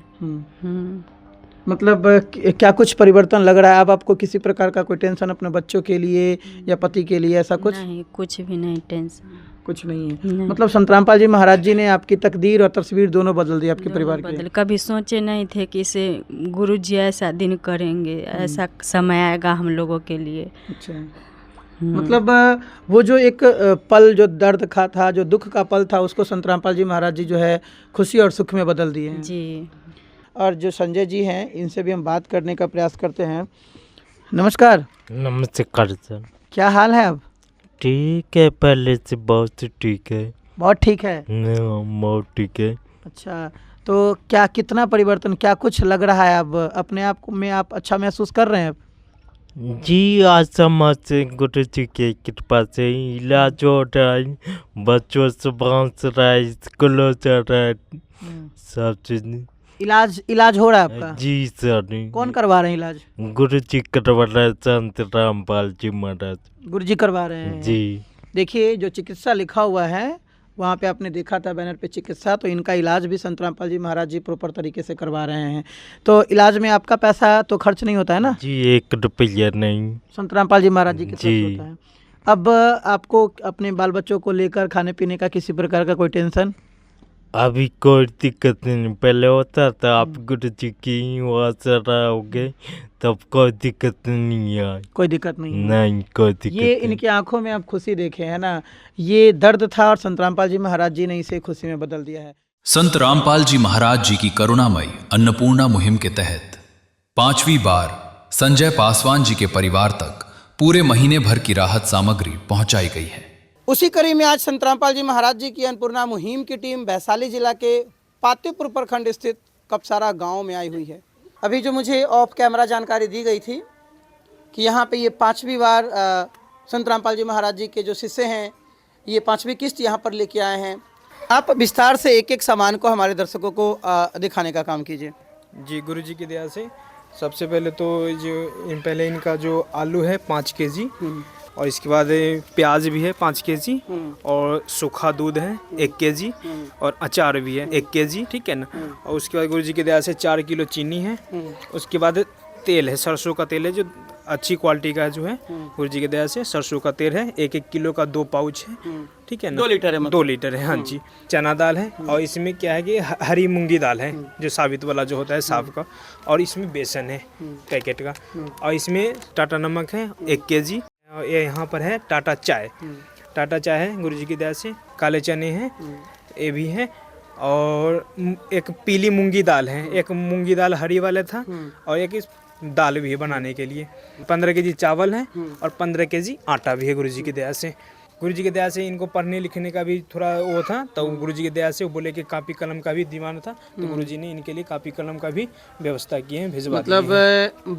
मतलब क्या कुछ परिवर्तन लग रहा है? अब आपको किसी प्रकार का कोई टेंशन अपने बच्चों के लिए या पति के लिए ऐसा कुछ? नहीं, कुछ भी नहीं, टेंशन कुछ नहीं है। नहीं। मतलब संतरामपाल जी महाराज जी ने आपकी तकदीर और तस्वीर दोनों बदल दी आपके परिवार की। कभी सोचे नहीं थे कि इसे गुरुजी ऐसा दिन करेंगे, ऐसा समय आएगा हम लोगों के लिए। अच्छा, मतलब वो जो एक पल जो दर्द का था, जो दुख का पल था, उसको संतरामपाल जी महाराज जी जो है खुशी और सुख में बदल दिए हैं। जी। और जो संजय जी हैं, इनसे भी हम बात करने का प्रयास करते हैं। नमस्कार। नमस्कार सर। क्या हाल है अब? ठीक है, पहले से बहुत ठीक है। बहुत ठीक है? बहुत ठीक है। अच्छा, तो क्या कितना परिवर्तन, क्या कुछ लग रहा है अब अपने आप में, आप अच्छा महसूस कर रहे हैं अब? जी, आज समाज से गुरु जी की कृपा से इलाज हो रहा है, बच्चों से बांस रहा है, स्कूलों चल रहा है, सब चीज। इलाज हो रहा है आपका? जी सर। कौन करवा रहे हैं इलाज? गुरु जी करवा रहे हैं, संत रामपाल जी महाराज। गुरु जी करवा रहे हैं? जी। देखिए जो चिकित्सा लिखा हुआ है वहाँ पे आपने देखा था बैनर पे चिकित्सा, तो इनका इलाज भी संत रामपाल जी महाराज जी प्रॉपर तरीके से करवा रहे हैं। तो इलाज में आपका पैसा तो खर्च नहीं होता है ना? जी, 1 रुपया नहीं। संत रामपाल जी महाराज जी की तरफ से होता है। अब आपको अपने बाल बच्चों को लेकर खाने पीने का किसी प्रकार का कोई टेंशन? अभी कोई दिक्कत नहीं, पहले होता था, आप गुरु जी की आसरा हो गए तब कोई दिक्कत नहीं है। कोई दिक्कत नहीं? नहीं, कोई दिक्कत ये इनकी आंखों में आप खुशी देखे है ना, ये दर्द था और संत रामपाल जी महाराज जी ने इसे खुशी में बदल दिया है। संत रामपाल जी महाराज जी की करुणामयी अन्नपूर्णा मुहिम के तहत 5वीं बार संजय पासवान जी के परिवार तक पूरे महीने भर की राहत सामग्री पहुंचाई गई है। उसी कड़ी में आज संत रामपाल जी महाराज जी की अन्नपूर्णा मुहिम की टीम वैशाली जिला के पातेपुर प्रखंड स्थित कपसारा गांव में आई हुई है। अभी जो मुझे ऑफ कैमरा जानकारी दी गई थी कि यहाँ पे ये 5वीं बार संत रामपाल जी महाराज जी के जो शिष्य हैं ये 5वीं किस्त यहाँ पर लेके आए हैं। आप विस्तार से एक एक सामान को हमारे दर्शकों को दिखाने का काम कीजिए। जी, गुरु जी की दया से सबसे पहले तो पहले इनका जो आलू है 5 केजी और इसके बाद प्याज भी है 5 केजी और सूखा दूध है 1 केजी और अचार भी है 1 केजी, ठीक है ना। और उसके बाद गुरु जी की दया से 4 किलो चीनी है। उसके बाद तेल है, सरसों का तेल है जो अच्छी क्वालिटी का है, जो है गुरु जी की दया से सरसों का तेल है। 1-1 किलो का 2 पाउच है, ठीक है ना। 2 लीटर है मतलब? 2 लीटर है, हाँ जी। चना दाल है और इसमें क्या है कि हरी मूंगी दाल है जो साबित वाला जो होता है साफ का, और इसमें बेसन है पैकेट का, और इसमें टाटा नमक है 1 केजी। ये यहाँ पर है टाटा चाय, टाटा चाय है गुरु जी की दया से। काले चने हैं, ये भी है, और एक पीली मूंगी दाल है, एक मूंगी दाल हरी वाला था, और एक इस दाल भी है बनाने के लिए। 15 केजी चावल है और 15 केजी आटा भी है गुरु जी की दया से। गुरु जी की दया से इनको पढ़ने लिखने का भी थोड़ा वो था, तो गुरु जी की दया से वो बोले कि कापी कलम का भी डिमांड था, तो गुरु जी ने इनके लिए कापी कलम का भी व्यवस्था की है, भिजवा मतलब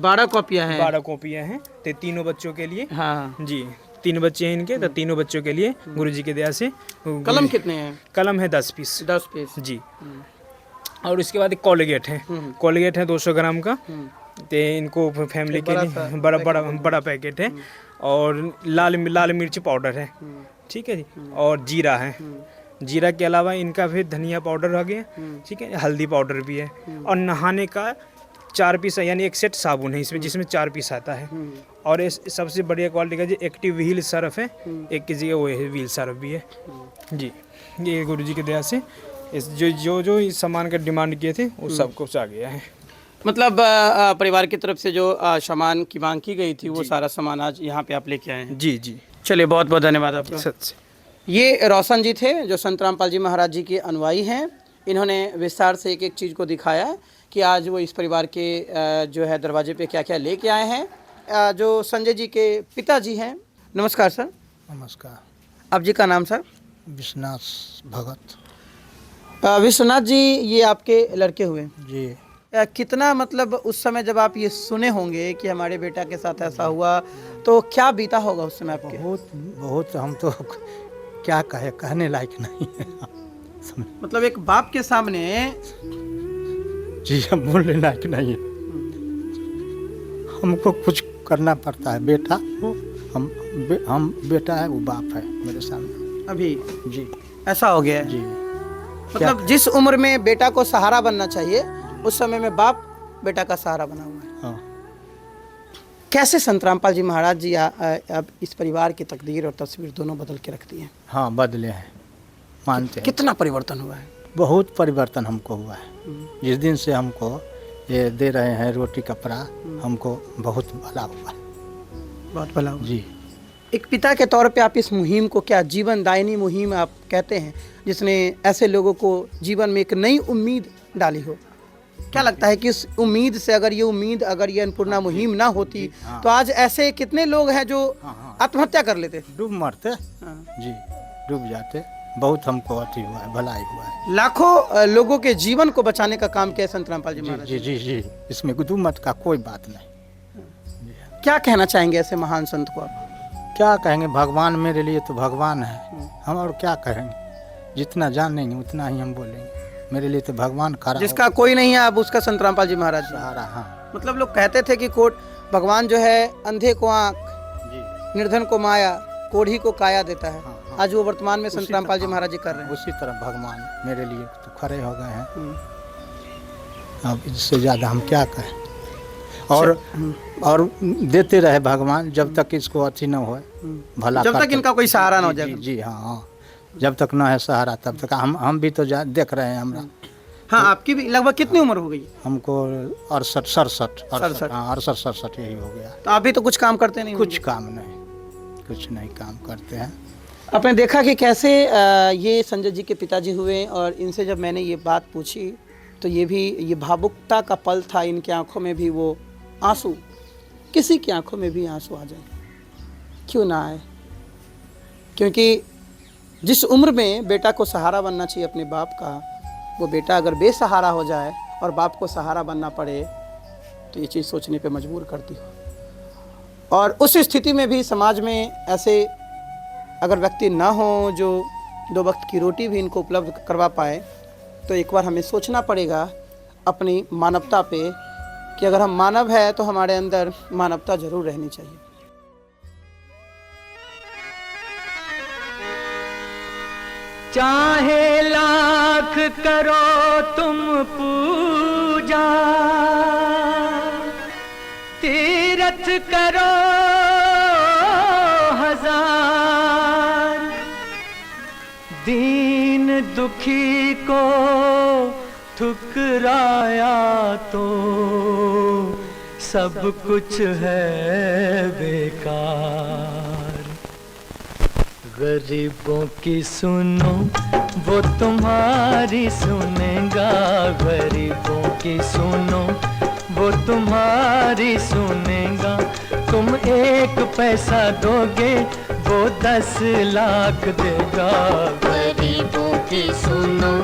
12 कॉपियाँ हैं? 12 कॉपियाँ हैं, तो तीनों बच्चों के लिए। हाँ जी, 3 बच्चे हैं इनके, तो तीनों बच्चों के लिए गुरु जी की दया से। कलम कितने हैं? कलम है 10 पीस। 10 पीस जी। और उसके बाद कोलगेट है, कोलगेट है 200 ग्राम का, तो इनको फैमिली के लिए बड़ा पैकेट है। और लाल मिर्च पाउडर है, ठीक है जी। और जीरा है, जीरा के अलावा इनका फिर धनिया पाउडर हो गया, ठीक है, हल्दी पाउडर भी है। और नहाने का 4 पीस है, यानी 1 सेट साबुन है इसमें, जिसमें 4 पीस आता है। और सबसे बढ़िया क्वालिटी का जो एक्टिव व्हील सर्फ है 1 केजी का, वो है व्हील सर्फ भी है जी। ये गुरु जी की दया से इस जो इस सामान का डिमांड किए थे वो सब कुछ आ गया है। मतलब परिवार की तरफ से जो सामान की मांग की गई थी वो सारा सामान आज यहाँ पे आप लेके आए हैं। जी जी। चलिए बहुत बहुत धन्यवाद आपका। सच। ये रोशन जी थे जो संत रामपाल जी महाराज जी के अनुयायी हैं। इन्होंने विस्तार से एक एक चीज़ को दिखाया कि आज वो इस परिवार के जो है दरवाजे पे क्या क्या लेके आए हैं। जो संजय जी के पिताजी हैं। नमस्कार सर। नमस्कार। आप जी का नाम सर? विश्वनाथ भगत। विश्वनाथ जी ये आपके लड़के हुए जी। कितना मतलब उस समय जब आप ये सुने होंगे कि हमारे बेटा के साथ ऐसा हुआ तो क्या बीता होगा उस समय आपके? बहुत हम तो क्या कहने लायक नहीं है। मतलब एक बाप के सामने जी हम बोलने लायक नहीं है। हमको कुछ करना पड़ता है। बेटा हम बेटा है वो बाप है मेरे सामने अभी। जी ऐसा हो गया है जी। मतलब जिस उम्र में बेटा को सहारा बनना चाहिए उस समय में बाप बेटा का सहारा बना हुआ है। हाँ। कैसे संत रामपाल जी महाराज जी अब इस परिवार की तकदीर और तस्वीर दोनों बदल के रख दी हैं? हाँ बदले हैं, मानते हैं। कितना परिवर्तन हुआ है? बहुत परिवर्तन हमको हुआ है। जिस दिन से हमको ये दे रहे हैं रोटी कपड़ा हमको बहुत भला हुआ है। बहुत भला हुआ जी। एक पिता के तौर पे आप इस मुहिम को क्या जीवन दायिनी मुहिम आप कहते हैं जिसने ऐसे लोगों को जीवन में एक नई उम्मीद डाली हो? क्या लगता है कि इस उम्मीद से अगर ये अन्नपूर्णा मुहिम ना होती तो आज ऐसे कितने लोग हैं जो आत्महत्या कर लेते? डूब मरते। जी डूब जाते। बहुत हमको अति हुआ है, भलाई हुआ है। लाखों लोगों के जीवन को बचाने का काम किया संत रामपाल जी महाराज। जी जी जी। इसमें गुदुमत का कोई बात नहीं। क्या कहना चाहेंगे ऐसे महान संत को आप? क्या कहेंगे, भगवान मेरे लिए तो भगवान है। हम और क्या कहेंगे, जितना जानेंगे उतना ही हम बोलेंगे। मेरे लिए तो भगवान खड़ा। जिसका कोई नहीं है अब उसका संत रामपाल जी महाराज सहारा। हाँ। मतलब लोग कहते थे कि कोट भगवान जो है अंधे को आँख, निर्धन को माया, कोढ़ी को काया देता है। हाँ, हाँ। आज वो वर्तमान में संत रामपाल जी महाराज जी कर रहे हैं। उसी तरह भगवान मेरे लिए तो खड़े हो गए हैं। अब इससे ज़्यादा हम क्या कहें। और देते रहे भगवान जब तक इसको अथी न हो भला, जब तक इनका कोई सहारा न हो जाए। जी हाँ। जब तक न है सहारा तब तक हम भी तो देख रहे हैं। हमरा हाँ आपकी भी लगभग कितनी उम्र हो गई? हमको 68 यही हो गया। तो आप भी तो कुछ काम करते नहीं? कुछ काम नहीं काम करते हैं। आपने देखा कि कैसे ये संजय जी के पिताजी हुए और इनसे जब मैंने ये बात पूछी तो ये भावुकता का पल था। इनकी आंखों में भी वो आंसू, किसी की आंखों में भी आंसू आ जाए क्यों ना आए, क्योंकि जिस उम्र में बेटा को सहारा बनना चाहिए अपने बाप का, वो बेटा अगर बेसहारा हो जाए और बाप को सहारा बनना पड़े तो ये चीज़ सोचने पे मजबूर करती हो। और उस स्थिति में भी समाज में ऐसे अगर व्यक्ति ना हो जो 2 वक्त की रोटी भी इनको उपलब्ध करवा पाए तो एक बार हमें सोचना पड़ेगा अपनी मानवता पे कि अगर हम मानव है तो हमारे अंदर मानवता जरूर रहनी चाहिए। चाहे लाख करो तुम पूजा, तीरथ करो हजार, दीन दुखी को ठुकराया तो सब कुछ है बेकार। गरीबों की सुनो वो तुम्हारी सुनेगा, गरीबों की सुनो वो तुम्हारी सुनेगा। तुम 1 पैसा दोगे वो 10 लाख देगा। गरीबों की सुनो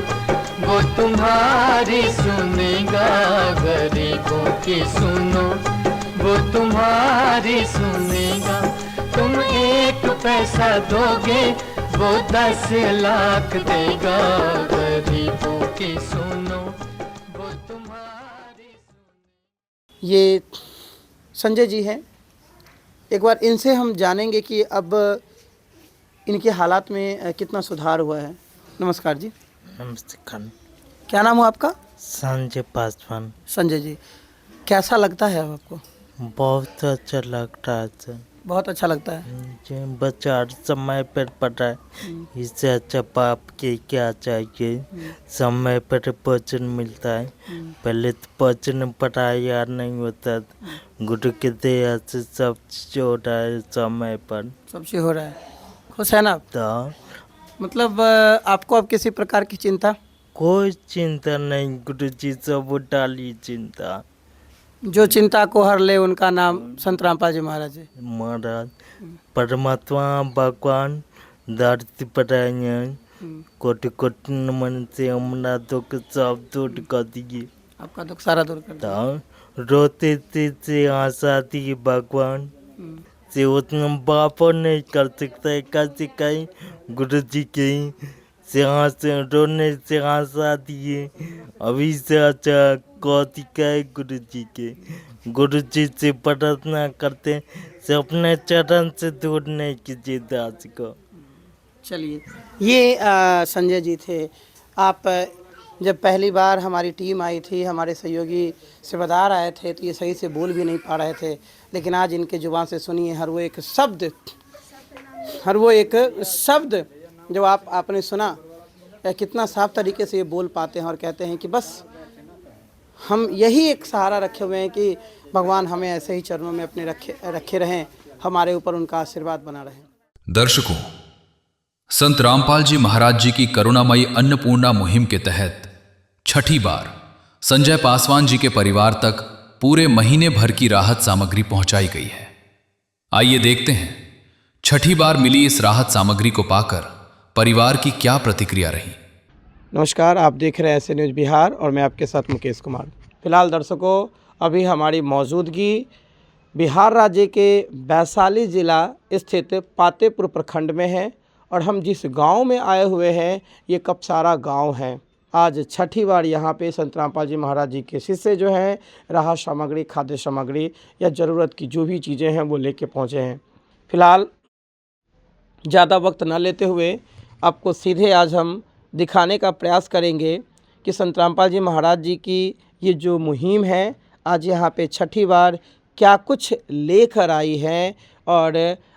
वो तुम्हारी सुनेगा, गरीबों की सुनो वो तुम्हारी सुनेगा। तुम 1 पैसा दोगे वो 10 लाख देगा। गरीबों की सुनो वो तुम्हारी। ये संजय जी हैं। एक बार इनसे हम जानेंगे कि अब इनके हालात में कितना सुधार हुआ है। नमस्कार जी। नमस्कार। क्या नाम हो आपका? संजय पासवान। संजय जी, कैसा लगता है अब आपको? बहुत अच्छा लगता है सर। बहुत अच्छा लगता है। जो बच्चा समय पर पढ़ाए, इससे अच्छा बाप के क्या चाहिए। समय पर भोजन मिलता है, पहले तो भोजन पढ़ाया नहीं होता, गुरु के दया से सब चीज हो रहा है समय पर। सब चीज़ हो रहा है, खुश है ना आप? तो मतलब आपको अब किसी प्रकार की चिंता? कोई चिंता नहीं गुरु जी, सब डाली चिंता। जो चिंता को हर ले उनका नाम संत रामपाल जी महाराज है। महाराज परमात्मा भगवान धरती पर आए हैं, कोटि कोटि नमन से हमारा दुख सब दूर कर दिए। आपका दुख सारा दूर कर दिया। तो रोते से हंसा दिए भगवान, से उतना बाप नहीं कर सकता, कैसे कहीं गुरु जी के से रोने से हंसा दिए। अभी से अच्छा कौती का गुरु जी के, गुरु जी से प्रार्थना करते से अपने चरण से दूर नहीं कीजिए दास को। चलिए, ये संजय जी थे। आप जब पहली बार हमारी टीम आई थी, हमारे सहयोगी सेवादार आए थे, तो ये सही से बोल भी नहीं पा रहे थे, लेकिन आज इनके जुबान से सुनिए हर वो एक शब्द जो आपने सुना, कितना साफ तरीके से ये बोल पाते हैं और कहते हैं कि बस हम यही एक सहारा रखे हुए हैं कि भगवान हमें ऐसे ही चरणों में अपने रखे रहें, हमारे ऊपर उनका आशीर्वाद बना रहे। दर्शकों, संत रामपाल जी महाराज जी की करुणामयी अन्नपूर्णा मुहिम के तहत छठी बार संजय पासवान जी के परिवार तक पूरे महीने भर की राहत सामग्री पहुंचाई गई है। आइए देखते हैं छठी बार मिली इस राहत सामग्री को पाकर परिवार की क्या प्रतिक्रिया रही। नमस्कार, आप देख रहे हैं ऐसे न्यूज़ बिहार और मैं आपके साथ मुकेश कुमार। फिलहाल दर्शकों, अभी हमारी मौजूदगी बिहार राज्य के वैशाली ज़िला स्थित पातेपुर प्रखंड में है और हम जिस गांव में आए हुए हैं ये कपसारा गांव है। आज छठी बार यहाँ पे संत रामपाल जी महाराज जी के शिष्य जो हैं राहत सामग्री, खाद्य सामग्री या ज़रूरत की जो भी चीज़ें हैं वो लेके पहुँचे हैं। फिलहाल ज़्यादा वक्त न लेते हुए आपको सीधे आज हम दिखाने का प्रयास करेंगे कि संत रामपाल जी महाराज जी की ये जो मुहिम है आज यहाँ पे छठी बार क्या कुछ लेकर आई है और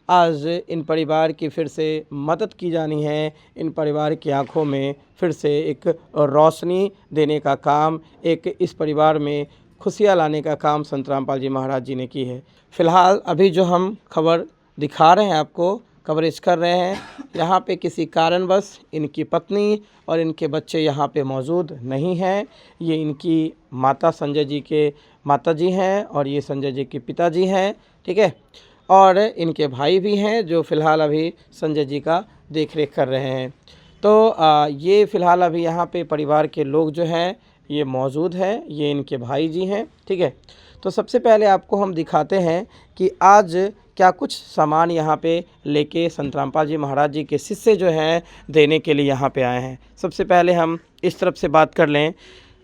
आज इन परिवार की फिर से मदद की जानी है। इन परिवार की आंखों में फिर से एक रोशनी देने का काम, एक इस परिवार में खुशियाँ लाने का काम संत रामपाल जी महाराज जी ने की है। फ़िलहाल अभी जो हम खबर दिखा रहे हैं आपको, कवरेज कर रहे हैं, यहाँ पे किसी कारणवश इनकी पत्नी और इनके बच्चे यहाँ पे मौजूद नहीं हैं। ये इनकी माता संजय जी के माता जी हैं और ये संजय जी के पिताजी हैं, ठीक है, और इनके भाई भी हैं जो फ़िलहाल अभी संजय जी का देख रेख कर रहे हैं। तो ये फ़िलहाल अभी यहाँ पे परिवार के लोग जो हैं ये मौजूद हैं, ये इनके भाई जी हैं, ठीक है। तो सबसे पहले आपको हम दिखाते हैं कि आज क्या कुछ सामान यहाँ पे लेके संत रामपाल जी महाराज जी के शिष्य जो हैं देने के लिए यहाँ पे आए हैं। सबसे पहले हम इस तरफ से बात कर लें।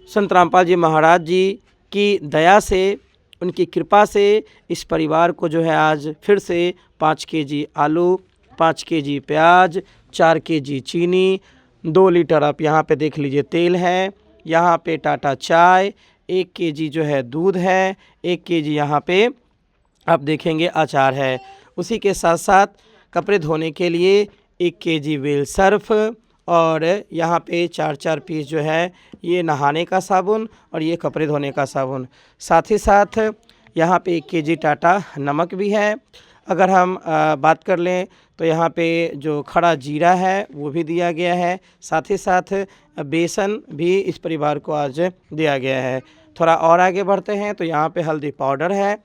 संत रामपाल जी महाराज जी की दया से, उनकी कृपा से इस परिवार को जो है आज फिर से 5 केजी आलू, 5 केजी प्याज, 4 केजी चीनी, 2 लीटर आप यहाँ पे देख लीजिए तेल है, यहाँ पे टाटा चाय, 1 केजी जो है दूध है, 1 केजी यहाँ पे आप देखेंगे अचार है। उसी के साथ साथ कपड़े धोने के लिए 1 केजी व्हील सर्फ और यहाँ पे 4-4 पीस जो है ये नहाने का साबुन और ये कपड़े धोने का साबुन। साथ ही साथ यहाँ पे 1 केजी टाटा नमक भी है। अगर हम बात कर लें तो यहाँ पे जो खड़ा जीरा है वो भी दिया गया है। साथ ही साथ बेसन भी इस परिवार को आज दिया गया है। थोड़ा और आगे बढ़ते हैं तो यहाँ पे हल्दी पाउडर है,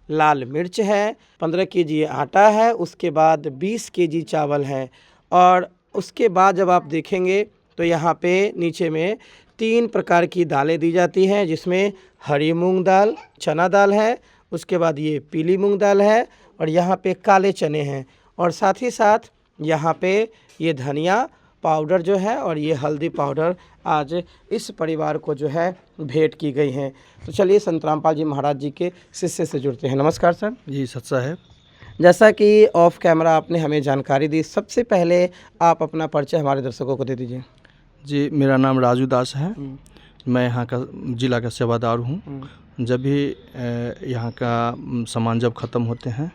लाल मिर्च है, 15 केजी आटा है, उसके बाद 20 केजी चावल है और उसके बाद जब आप देखेंगे तो यहाँ पे नीचे में 3 प्रकार की दालें दी जाती हैं, जिसमें हरी मूंग दाल, चना दाल है, उसके बाद ये पीली मूंग दाल है और यहाँ पे काले चने हैं और साथ ही साथ यहाँ पे ये धनिया पाउडर जो है और ये हल्दी पाउडर आज इस परिवार को जो है भेंट की गई हैं। तो चलिए संत रामपाल जी महाराज जी के शिष्य से जुड़ते हैं। नमस्कार सर। जी सत साहब। जैसा कि ऑफ कैमरा आपने हमें जानकारी दी, सबसे पहले आप अपना परिचय हमारे दर्शकों को दे दीजिए। जी, मेरा नाम राजू दास है। मैं यहाँ का ज़िला का सेवादार हूँ। जब भी यहाँ का सामान जब ख़त्म होते हैं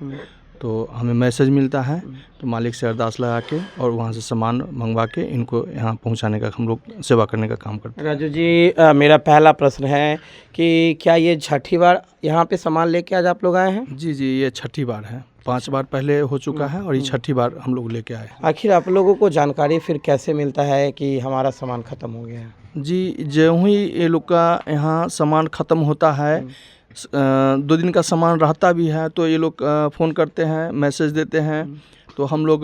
तो हमें मैसेज मिलता है, तो मालिक से अरदास लगा के और वहाँ से सामान मंगवा के इनको यहाँ पहुँचाने का हम लोग सेवा करने का काम करते हैं। राजू जी, मेरा पहला प्रश्न है कि क्या ये छठी बार यहाँ पे सामान लेके आज आप लोग आए हैं? जी जी, ये छठी बार है, 5 बार पहले हो चुका है और ये छठी बार हम लोग लेके आए हैं। आखिर आप लोगों को जानकारी फिर कैसे मिलता है कि हमारा सामान ख़त्म हो गया है? जी, जो ही ये लोग का यहाँ सामान ख़त्म होता है, 2 दिन का सामान रहता भी है, तो ये लोग फ़ोन करते हैं, मैसेज देते हैं, तो हम लोग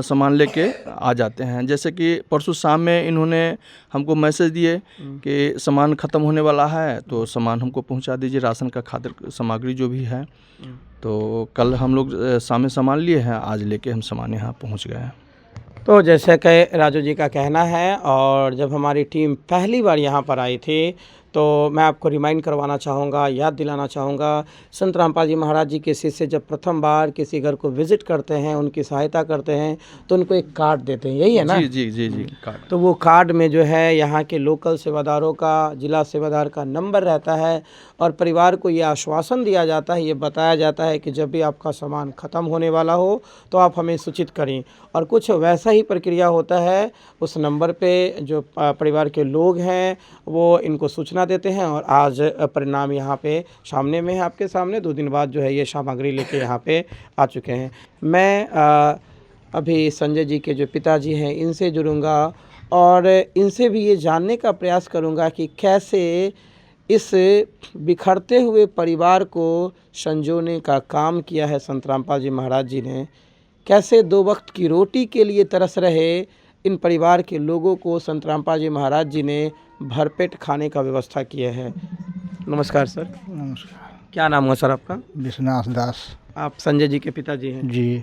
सामान लेके आ जाते हैं। जैसे कि परसों शाम में इन्होंने हमको मैसेज दिए कि सामान ख़त्म होने वाला है, तो सामान हमको पहुंचा दीजिए, राशन का खाद्य सामग्री जो भी है। तो कल हम लोग शाम में सामान लिए हैं, आज लेके हम सामान यहाँ पहुँच गए हैं। तो जैसे कि राजू जी का कहना है, और जब हमारी टीम पहली बार यहाँ पर आई थी तो मैं आपको रिमाइंड करवाना चाहूँगा, याद दिलाना चाहूँगा, संत रामपाल जी महाराज जी के शिष्य जब प्रथम बार किसी घर को विज़िट करते हैं, उनकी सहायता करते हैं, तो उनको एक कार्ड देते हैं, यही है ना? जी जी जी जी, कार्ड। तो वो कार्ड में जो है यहाँ के लोकल सेवादारों का, जिला सेवादार का नंबर रहता है, और परिवार को ये आश्वासन दिया जाता है, ये बताया जाता है कि जब भी आपका सामान ख़त्म होने वाला हो तो आप हमें सूचित करें। और कुछ वैसा ही प्रक्रिया होता है, उस नंबर पे जो परिवार के लोग हैं वो इनको सूचना देते हैं, और आज परिणाम यहाँ पे सामने में है, आपके सामने 2 दिन बाद जो है ये सामग्री लेके यहाँ पे आ चुके हैं। मैं अभी संजय जी के जो पिताजी हैं इनसे जुड़ूंगा और इनसे भी ये जानने का प्रयास करूंगा कि कैसे इस बिखरते हुए परिवार को संजोने का काम किया है संत रामपाल जी महाराज जी ने, कैसे 2 वक्त की रोटी के लिए तरस रहे इन परिवार के लोगों को संत रामपाल जी महाराज जी ने भरपेट खाने का व्यवस्था किया है। नमस्कार सर। नमस्कार। क्या नाम है सर आपका? विश्वनाथ दास। आप संजय जी के पिताजी हैं? जी।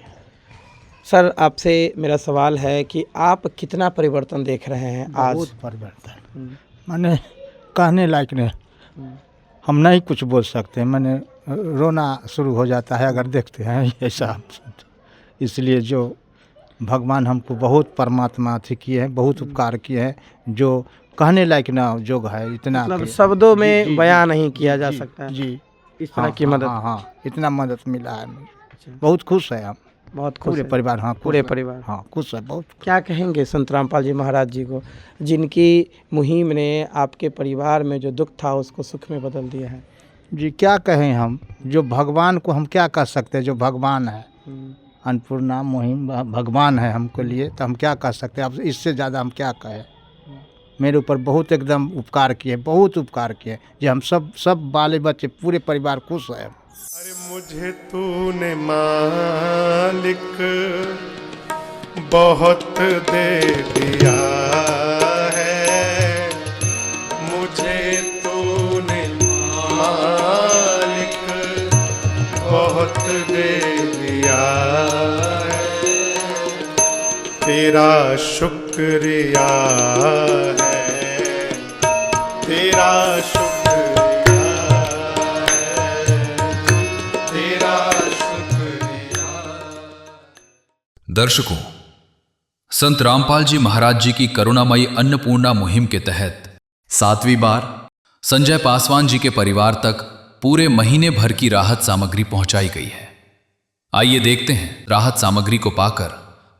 सर, आपसे मेरा सवाल है कि आप कितना परिवर्तन देख रहे हैं आज? बहुत परिवर्तन, माने कहने लायक नहीं, हम नहीं कुछ बोल सकते, मैंने रोना शुरू हो जाता है अगर देखते हैं ऐसा। इसलिए जो भगवान हमको बहुत परमात्मा अथी किए हैं, बहुत उपकार किए हैं, जो कहने लायक ना जोग है, इतना मतलब शब्दों में बयान नहीं किया जा सकता है। जी, इस तरह की मदद। हाँ, इतना मदद मिला है, बहुत खुश है हम, बहुत खुश पूरे है। परिवार। हाँ, पूरे परिवार। हाँ, खुश है बहुत। क्या कहेंगे संत रामपाल जी महाराज जी को, जिनकी मुहिम ने आपके परिवार में जो दुख था उसको सुख में बदल दिया है? जी, क्या कहें हम, जो भगवान को हम क्या कह सकते हैं, जो भगवान है, अन्नपूर्णा मुहिम भगवान है हमको लिए, तो हम क्या कह सकते हैं, अब इससे ज़्यादा हम क्या कहें। मेरे ऊपर बहुत एकदम उपकार किए, बहुत उपकार किए, जो हम सब बाले बच्चे पूरे परिवार खुश है। अरे मुझे तूने मालिक बहुत दे दिया है, मुझे तूने मालिक बहुत दे दिया है, तेरा शुक्रिया है, तेरा दर्शकों, संत रामपाल जी महाराज जी की करुणामयी अन्नपूर्णा मुहिम के तहत 7वीं बार संजय पासवान जी के परिवार तक पूरे महीने भर की राहत सामग्री पहुंचाई गई है। आइए देखते हैं राहत सामग्री को पाकर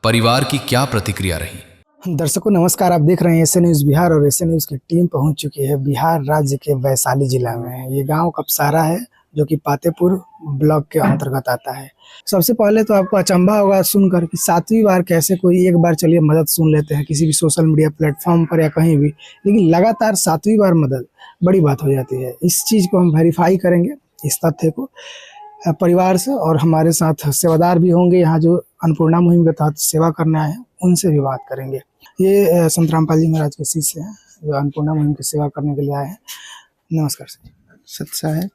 परिवार की क्या प्रतिक्रिया रही। दर्शकों नमस्कार, आप देख रहे हैं एसए न्यूज़ बिहार और एसए न्यूज़ की टीम पहुंच चुकी है बिहार राज्य के वैशाली जिला में। ये गांव कपसारा है जो कि पातेपुर ब्लॉक के अंतर्गत आता है। सबसे पहले तो आपको अचंभा होगा सुनकर कि 7वीं बार कैसे कोई एक बार चलिए मदद सुन लेते हैं किसी भी सोशल मीडिया प्लेटफॉर्म पर या कहीं भी, लेकिन लगातार 7वीं बार मदद बड़ी बात हो जाती है। इस चीज़ को हम वेरीफाई करेंगे, इस तथ्य को परिवार से, और हमारे साथ सेवादार भी होंगे यहाँ जो अन्नपूर्णा मुहिम के तहत सेवा करने आए हैं, उनसे भी बात करेंगे। ये संत रामपाल जी महाराज के शिष्य हैं जो अन्नपूर्णा मुहिम की सेवा करने के लिए आए हैं। नमस्कार सर। सच्चा है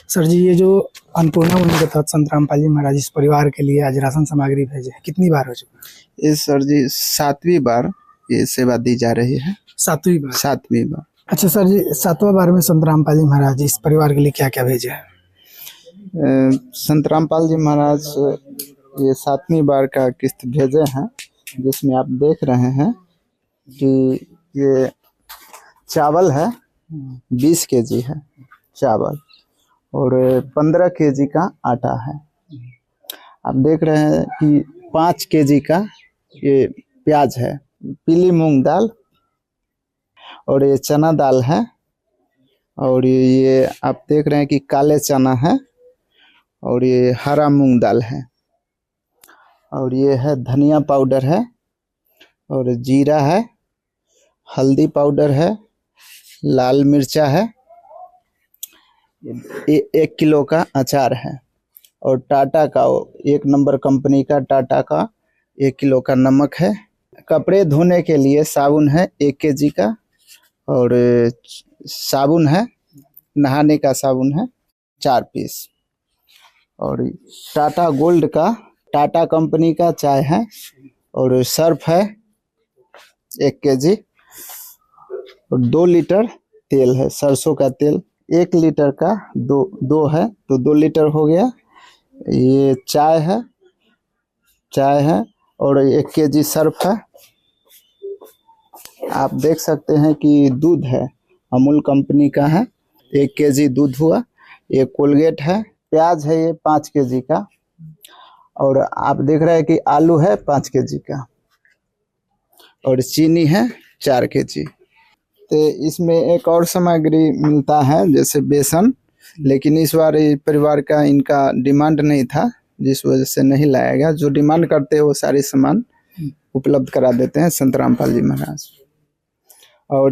सर जी, ये जो अन्नपूर्णा मुहिम के तहत संत रामपाल जी महाराज इस परिवार के लिए आज राशन सामग्री भेजे हैं, कितनी बार हो चुका है? इस सर जी 7वीं बार ये सेवा दी जा रही है। 7वीं बार? 7वीं बार। अच्छा सर जी, 7वां बार में संत रामपाल जी महाराज इस परिवार के लिए क्या क्या भेजे हैं? संत रामपाल जी महाराज ये 7वीं बार का किस्त भेजे हैं, जिसमें आप देख रहे हैं कि ये चावल है, 20 केजी है चावल, और 15 केजी का आटा है। आप देख रहे हैं कि 5 केजी का ये प्याज है, पीली मूंग दाल, और ये चना दाल है, और ये आप देख रहे हैं कि काले चना है, और ये हरा मूंग दाल है, और ये है धनिया पाउडर है, और जीरा है, हल्दी पाउडर है, लाल मिर्चा है, 1 किलो का अचार है, और टाटा का 1 नंबर कंपनी का टाटा का 1 किलो का नमक है। कपड़े धोने के लिए साबुन है 1 केजी का, और साबुन है, नहाने का साबुन है 4 पीस, और टाटा गोल्ड का टाटा कंपनी का चाय है, और सर्फ है 1 केजी, और 2 लीटर तेल है, सरसों का तेल 1 लीटर का दो है, तो 2 लीटर हो गया। ये चाय है, और 1 केजी सर्फ है। आप देख सकते हैं कि दूध है, अमूल कंपनी का है, 1 केजी दूध हुआ। ये कोलगेट है, प्याज है ये 5 केजी का, और आप देख रहे हैं कि आलू है 5 केजी का, और चीनी है 4 केजी। तो इसमें एक और सामग्री मिलता है जैसे बेसन, लेकिन इस बार परिवार का इनका डिमांड नहीं था, जिस वजह से नहीं लाया गया। जो डिमांड करते हैं वो सारे सामान उपलब्ध करा देते हैं संत रामपाल जी महाराज। और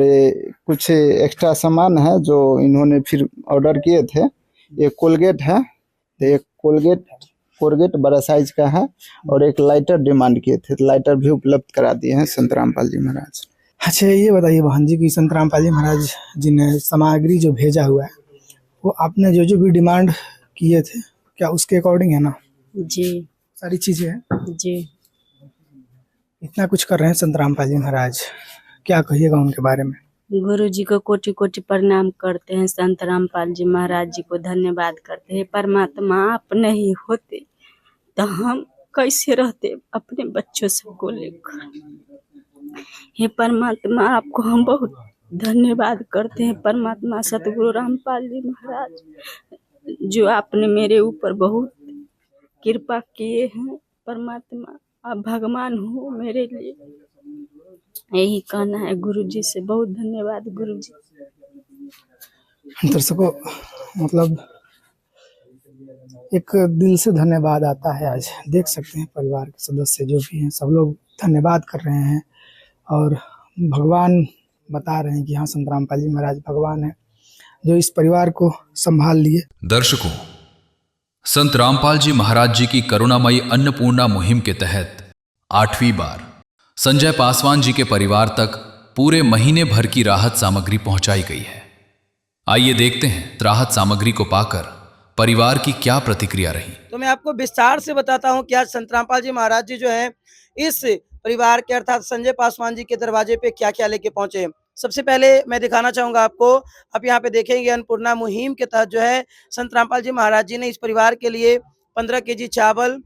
कुछ एक्स्ट्रा सामान है जो इन्होंने फिर ऑर्डर किए थे। एक कोलगेट है, एक कोलगेट बड़ा साइज का है, और एक लाइटर डिमांड किए थे, तो लाइटर भी उपलब्ध करा दिए हैं संत रामपाल जी महाराज। अच्छा, ये बताइए बहन जी कि संत रामपाल जी महाराज जी ने सामग्री जो भेजा हुआ है वो आपने जो भी डिमांड किए थे क्या उसके अकॉर्डिंग है ना? जी, सारी चीजें हैं जी। इतना कुछ कर रहे हैं संत रामपाल जी महाराज, क्या कहिएगा उनके बारे में? गुरु जी को कोटि कोटि प्रणाम करते हैं, संत रामपाल जी महाराज जी को धन्यवाद करते हैं। परमात्मा आप नहीं होते तो हम कैसे रहते अपने बच्चों सबको लेकर। हे परमात्मा, आपको हम बहुत धन्यवाद करते हैं। परमात्मा सतगुरु रामपाल जी महाराज जो आपने मेरे ऊपर बहुत कृपा किए हैं। परमात्मा आप भगवान हो मेरे लिए, यही कहना है गुरु जी से। बहुत धन्यवाद गुरु जी। दर्शकों, मतलब एक दिल से धन्यवाद आता है। आज देख सकते हैं परिवार के सदस्य जो भी हैं सब लोग धन्यवाद कर रहे हैं, और भगवान बता रहे हैं कि हाँ, संत रामपाल जी महाराज भगवान है जो इस परिवार को संभाल लिए। दर्शकों, संत रामपाल जी महाराज जी की करुणामयी अन्नपूर्णा मुहिम के तहत 8वीं बार संजय पासवान जी के परिवार तक पूरे महीने भर की राहत सामग्री पहुंचाई गई है। आइए देखते हैं राहत सामग्री को पाकर परिवार की क्या प्रतिक्रिया रही। तो मैं आपको विस्तार से बताता हूं कि आज संत रामपाल जी महाराज जी जो है इस परिवार के अर्थात संजय पासवान जी के दरवाजे पे क्या क्या लेके पहुंचे। सबसे पहले मैं दिखाना चाहूंगा आपको, आप यहाँ पे देखेंगे अन्नपूर्णा मुहिम के तहत जो है संत रामपाल जी महाराज जी ने इस परिवार के लिए 15 केजी चावल,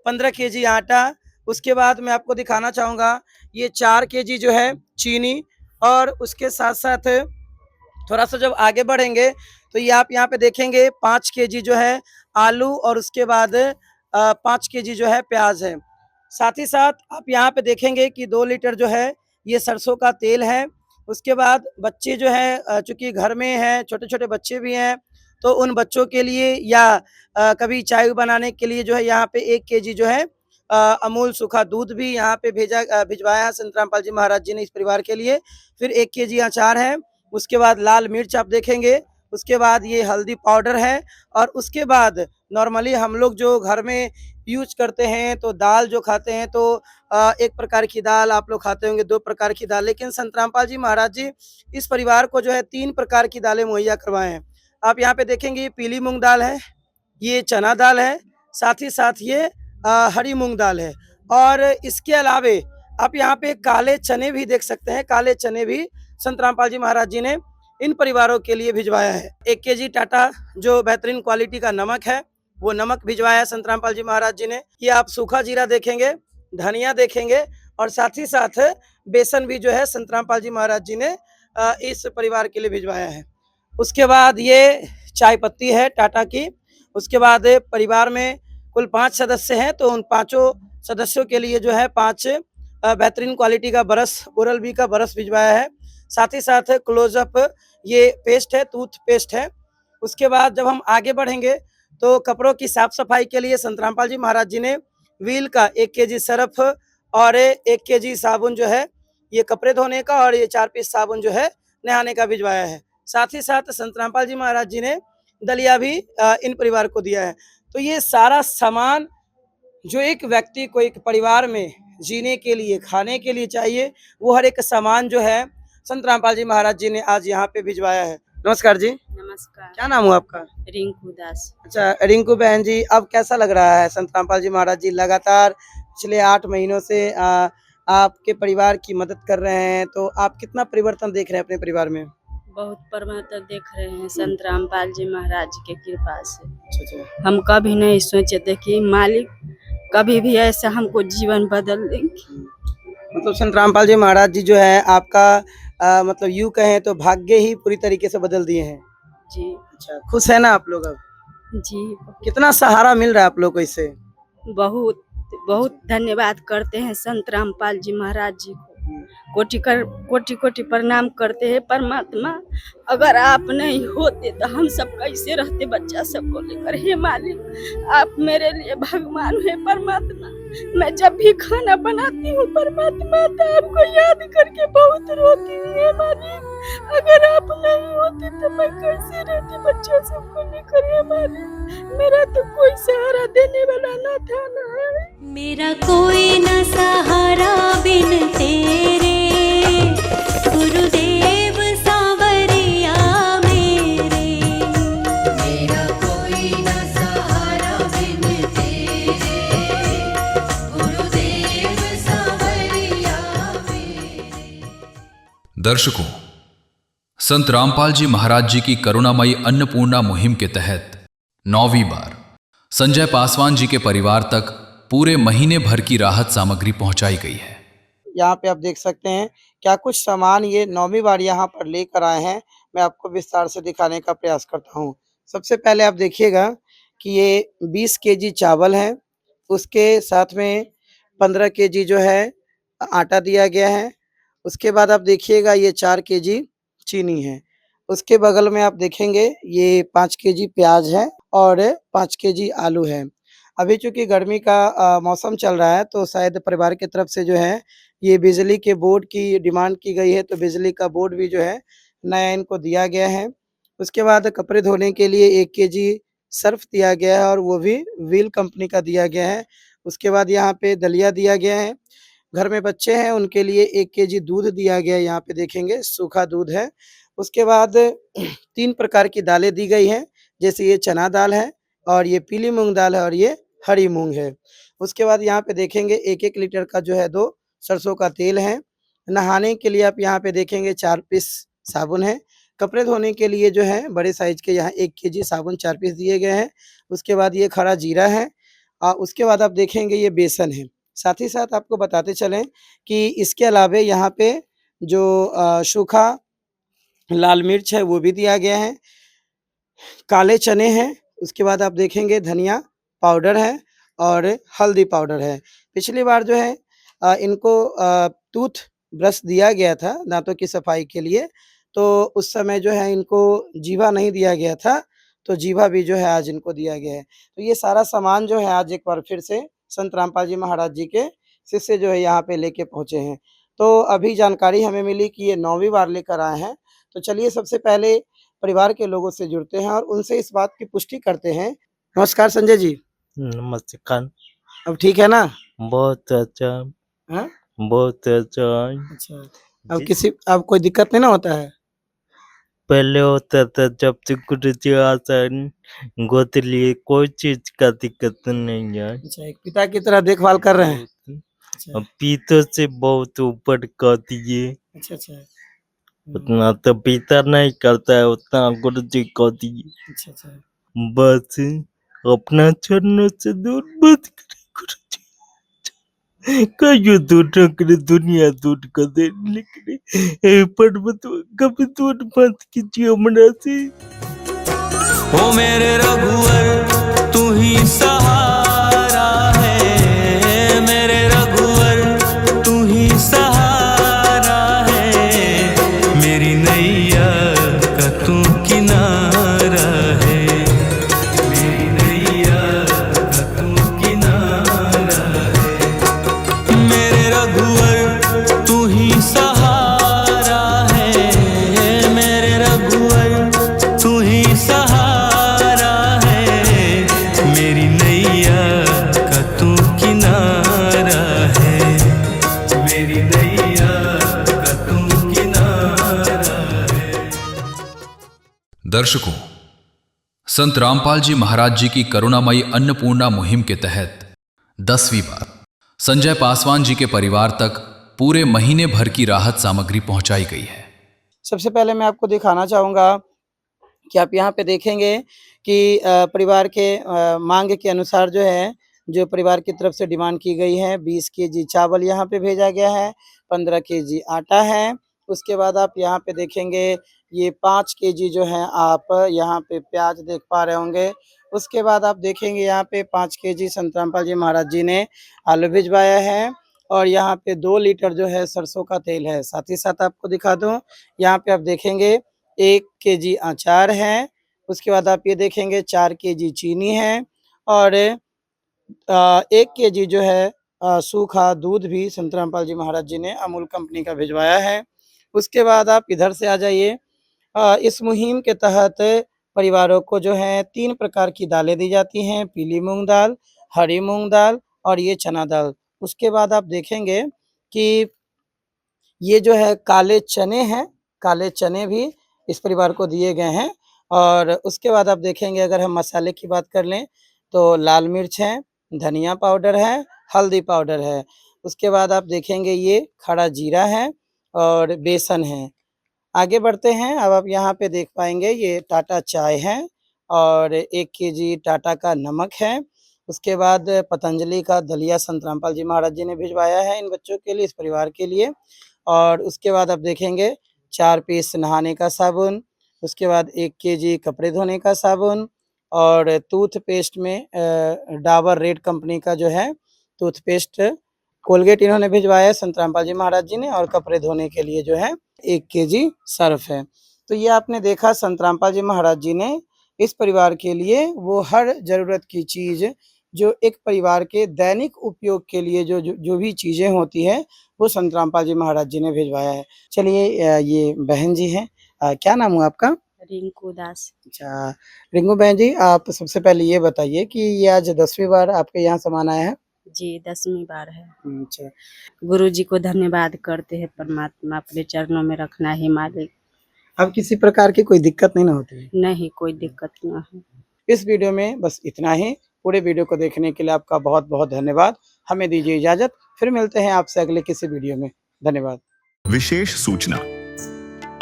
15 केजी आटा, उसके बाद मैं आपको दिखाना चाहूंगा ये 4 केजी जो है चीनी, और उसके साथ साथ थोड़ा सा जब आगे बढ़ेंगे तो ये आप यहाँ पे देखेंगे 5 केजी जो है आलू, और उसके बाद 5 केजी जो है प्याज है। साथ ही साथ आप यहाँ पे देखेंगे कि 2 लीटर जो है ये सरसों का तेल है। उसके बाद बच्चे जो है चूंकि घर में हैं, छोटे छोटे बच्चे भी हैं, तो उन बच्चों के लिए या कभी चाय बनाने के लिए जो है यहाँ पे 1 केजी जो है अमूल सूखा दूध भी यहाँ पे भिजवाया है संत रामपाल जी महाराज जी ने इस परिवार के लिए। फिर 1 केजी अचार है, उसके बाद लाल मिर्च आप देखेंगे, उसके बाद ये हल्दी पाउडर है, और उसके बाद नॉर्मली हम लोग जो घर में यूज करते हैं तो दाल जो खाते हैं तो 1 प्रकार की दाल आप लोग खाते होंगे, 2 प्रकार की दाल, लेकिन संत रामपाल जी महाराज जी इस परिवार को जो है 3 प्रकार की दालें मुहैया करवाए हैं। आप यहाँ पे देखेंगे ये पीली मूंग दाल है, ये चना दाल है, साथ ही साथ ये हरी मूंग दाल है, और इसके अलावे आप यहाँ पे काले चने भी देख सकते हैं। काले चने भी संत रामपाल जी महाराज जी ने इन परिवारों के लिए भिजवाया है। 1 केजी टाटा जो बेहतरीन क्वालिटी का नमक है वो नमक भिजवाया है संत रामपाल जी महाराज जी ने। ये आप सूखा जीरा देखेंगे, धनिया देखेंगे, और साथ ही साथ बेसन भी जो है संत रामपाल जी महाराज जी ने इस परिवार के लिए भिजवाया है। उसके बाद ये चाय पत्ती है टाटा की। उसके बाद परिवार में कुल 5 सदस्य हैं, तो उन पांचों सदस्यों के लिए जो है 5 बेहतरीन क्वालिटी का ब्रश, ओरल बी का ब्रश भिजवाया है। साथ ही साथ क्लोजअप ये पेस्ट है, टूथ पेस्ट है। उसके बाद जब हम आगे बढ़ेंगे तो कपड़ों की साफ सफाई के लिए संत रामपाल जी महाराज जी ने व्हील का 1 केजी सर्फ और 1 केजी साबुन जो है ये कपड़े धोने का, और ये 4 पीस साबुन जो है नहाने का भिजवाया है। साथ ही साथ संत रामपाल जी महाराज जी ने दलिया भी इन परिवार को दिया है। तो ये सारा सामान जो एक व्यक्ति को एक परिवार में जीने के लिए, खाने के लिए चाहिए, वो हर एक सामान जो है संत रामपाल जी महाराज जी ने आज यहाँ पे भिजवाया है। नमस्कार जी। नमस्कार। क्या नाम हुआ आपका? रिंकू दास। अच्छा रिंकू बहन जी, अब कैसा लग रहा है? संत रामपाल जी महाराज जी लगातार पिछले 8 महीनों से आपके परिवार की मदद कर रहे हैं, तो आप कितना परिवर्तन देख रहे हैं अपने परिवार में? बहुत परिवर्तन देख रहे हैं संत रामपाल जी महाराज के कृपा से। अच्छा। हम कभी नहीं सोचे थे कि मालिक कभी भी ऐसा हमको जीवन बदल देंगे। मतलब संत रामपाल जी महाराज जी जो है आपका मतलब यूं कहें तो भाग्य ही पूरी तरीके से बदल दिए हैं जी। अच्छा, खुश है ना आप लोग अब? जी। कितना सहारा मिल रहा है आप लोग को इससे? बहुत बहुत धन्यवाद करते हैं संत रामपाल जी महाराज जी को। कोटि कोटि प्रणाम करते हैं परमात्मा। अगर आप नहीं होते तो हम सब कैसे रहते बच्चा सबको लेकर। हे मालिक, आप मेरे लिए भगवान है परमात्मा। मैं जब भी खाना बनाती हूँ परमात्मा तो आपको याद करके बहुत रोती हूँ। हे मालिक, अगर आप नहीं होते तो मैं कैसे रहती बच्चा सबको लेकर। हे मालिक, मेरा तो कोई सहारा देने वाला ना था ना है। मेरा कोई न सहारा बिन तेरे, गुरुदेव सांवरिया मेरे। मेरा कोई न सहारा बिन तेरे, गुरुदेव सांवरिया मेरे। दर्शकों, संत रामपाल जी महाराज जी की करुणामयी अन्नपूर्णा मुहिम के तहत 9वीं बार संजय पासवान जी के परिवार तक पूरे महीने भर की राहत सामग्री पहुंचाई गई है। यहाँ पे आप देख सकते हैं क्या कुछ सामान ये 9वीं बार यहाँ पर लेकर आए हैं। मैं आपको विस्तार से दिखाने का प्रयास करता हूँ। सबसे पहले आप देखिएगा कि ये 20 केजी चावल है, उसके साथ में 15 केजी जो है आटा दिया गया है। उसके बाद आप देखिएगा ये 4 केजी चीनी है। उसके बगल में आप देखेंगे ये 5 केजी प्याज है और 5 केजी आलू है। अभी चूंकि गर्मी का मौसम चल रहा है तो शायद परिवार की तरफ से जो है ये बिजली के बोर्ड की डिमांड की गई है, तो बिजली का बोर्ड भी जो है नया इनको दिया गया है। उसके बाद कपड़े धोने के लिए 1 केजी सर्फ दिया गया है और वो भी व्हील कंपनी का दिया गया है। उसके बाद यहाँ पे दलिया दिया गया है। घर में बच्चे हैं उनके लिए 1 केजी दूध दिया गया है, यहाँ पे देखेंगे सूखा दूध है। उसके बाद 3 प्रकार की दालें दी गई हैं, जैसे ये चना दाल है और ये पीली मूंग दाल है और ये हरी मूंग है। उसके बाद यहाँ पे देखेंगे 1-1 लीटर का जो है 2 सरसों का तेल है। नहाने के लिए आप यहाँ पे देखेंगे 4 पीस साबुन है। कपड़े धोने के लिए जो है बड़े साइज के यहाँ 1 केजी साबुन 4 पीस दिए गए हैं। उसके बाद ये खड़ा जीरा है। उसके बाद आप देखेंगे ये बेसन है। साथ ही साथ आपको बताते चलें कि इसके अलावे यहाँ पे जो सूखा लाल मिर्च है वो भी दिया गया है। काले चने हैं। उसके बाद आप देखेंगे धनिया पाउडर है और हल्दी पाउडर है। पिछली बार जो है इनको टूथ ब्रश दिया गया था दांतों की सफाई के लिए, तो उस समय जो है इनको जीवा नहीं दिया गया था, तो जीवा भी जो है आज इनको दिया गया है। तो ये सारा सामान जो है आज एक बार फिर से संत रामपाल जी महाराज जी के शिष्य जो है यहाँ पे लेके पहुँचे हैं। तो अभी जानकारी हमें मिली कि ये 9वीं बार लेकर आए हैं। तो चलिए सबसे पहले परिवार के लोगों से जुड़ते हैं और उनसे इस बात की पुष्टि करते हैं। नमस्कार संजय जी। नमस्कार। अब ठीक है ना? बहुत अच्छा। हाँ? बहुत अच्छा। अच्छा, अब कोई दिक्कत नहीं ना होता है? पहले होता था जब से गुरुजी आसन गोद लिए, कोई चीज का दिक्कत नहीं है। अच्छा, एक पिता की तरह देखभाल कर रहे हैं। अच्छा। पिता से बहुत ऊपर कर दिए। अच्छा अच्छा। उतना तो पिता नहीं करता है, उतना गुरुजी कर दिए। अच्छा अच्छा। बस अपना चरणों से दूर मत करे गुरुजी, कहीं दूर न करे, दुनिया दूर कर दे, लेकिन पर्वत कभी दूर मत कीजिए हमरा से। ओ मेरे रघुवर तू ही सहारा, दर्शकों, संत रामपाल जी महाराज जी की करुणामयी अन्नपूर्णा मुहिम के तहत 10वीं बार संजय पासवान जी के परिवार तक पूरे महीने भर की राहत सामग्री पहुंचाई गई है। सबसे पहले मैं आपको दिखाना चाहूँगा कि आप यहाँ पे देखेंगे कि परिवार के मांग के अनुसार जो है, जो परिवार की तरफ से डिमांड की गई है, 20 केजी चावल यहाँ पे भेजा गया है, 15 केजी आटा है। उसके बाद आप यहाँ पे देखेंगे ये 5 केजी जो है आप यहाँ पे प्याज देख पा रहे होंगे। उसके बाद आप देखेंगे यहाँ पे 5 केजी संत रामपाल जी महाराज जी ने आलू भिजवाया है और यहाँ पे 2 लीटर जो है सरसों का तेल है। साथ ही साथ आपको दिखा दूं, यहाँ पे आप देखेंगे 1 केजी अचार है। उसके बाद आप ये देखेंगे 4 केजी चीनी है और 1 केजी जो है सूखा दूध भी संत रामपाल जी महाराज जी ने अमूल कंपनी का भिजवाया है। उसके बाद आप इधर से आ जाइए। इस मुहिम के तहत परिवारों को जो है 3 प्रकार की दालें दी जाती हैं, पीली मूंग दाल, हरी मूंग दाल और ये चना दाल। उसके बाद आप देखेंगे कि ये जो है काले चने हैं, काले चने भी इस परिवार को दिए गए हैं। और उसके बाद आप देखेंगे, अगर हम मसाले की बात कर लें तो लाल मिर्च है, धनिया पाउडर है, हल्दी पाउडर है। उसके बाद आप देखेंगे ये खड़ा जीरा है और बेसन है। आगे बढ़ते हैं। अब आप यहाँ पे देख पाएंगे ये टाटा चाय है और 1 केजी टाटा का नमक है। उसके बाद पतंजलि का दलिया संत रामपाल जी महाराज जी ने भिजवाया है इन बच्चों के लिए, इस परिवार के लिए। और उसके बाद आप देखेंगे 4 पीस नहाने का साबुन। उसके बाद 1 केजी कपड़े धोने का साबुन और टूथपेस्ट में डाबर रेड कंपनी का जो है टूथपेस्ट, कोलगेट इन्होंने भिजवाया है संत रामपाल जी महाराज जी ने। और कपड़े धोने के लिए जो है 1 केजी सर्फ है। तो ये आपने देखा, संत रामपाल जी महाराज जी ने इस परिवार के लिए वो हर जरूरत की चीज़ जो एक परिवार के दैनिक उपयोग के लिए जो भी चीज़ें होती है वो संत रामपाल जी महाराज जी ने भिजवाया है। चलिए, ये बहन जी हैं, क्या नाम हुआ आपका? रिंकू दास। अच्छा रिंकू बहन जी, आप सबसे पहले ये बताइए कि ये आज 10वीं बार आपके यहाँ सामान आया है? जी 10वीं बार है। अच्छा, गुरु जी को धन्यवाद करते हैं, परमात्मा अपने चरणों में रखना है मालिक। अब किसी प्रकार की कोई दिक्कत नहीं ना होती है? नहीं, कोई दिक्कत ना है। इस वीडियो में बस इतना ही। पूरे वीडियो को देखने के लिए आपका बहुत बहुत धन्यवाद। हमें दीजिए इजाजत, फिर मिलते हैं आपसे अगले किसी वीडियो में। धन्यवाद। विशेष सूचना,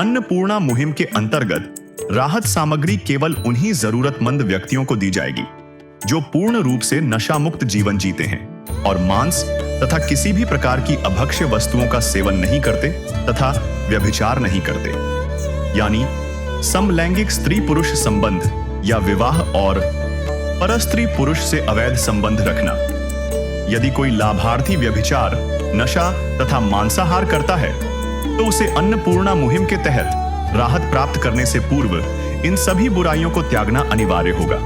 अन्नपूर्णा मुहिम के अंतर्गत राहत सामग्री केवल उन्हीं जरूरतमंद व्यक्तियों को दी जाएगी जो पूर्ण रूप से नशा मुक्त जीवन जीते हैं और मांस तथा किसी भी प्रकार की अभक्ष्य वस्तुओं का सेवन नहीं करते तथा व्यभिचार नहीं करते, यानी समलैंगिक स्त्री पुरुष संबंध या विवाह और परस्त्री पुरुष से अवैध संबंध रखना। यदि कोई लाभार्थी व्यभिचार, नशा तथा मांसाहार करता है तो उसे अन्नपूर्णा मुहिम के तहत राहत प्राप्त करने से पूर्व इन सभी बुराइयों को त्यागना अनिवार्य होगा।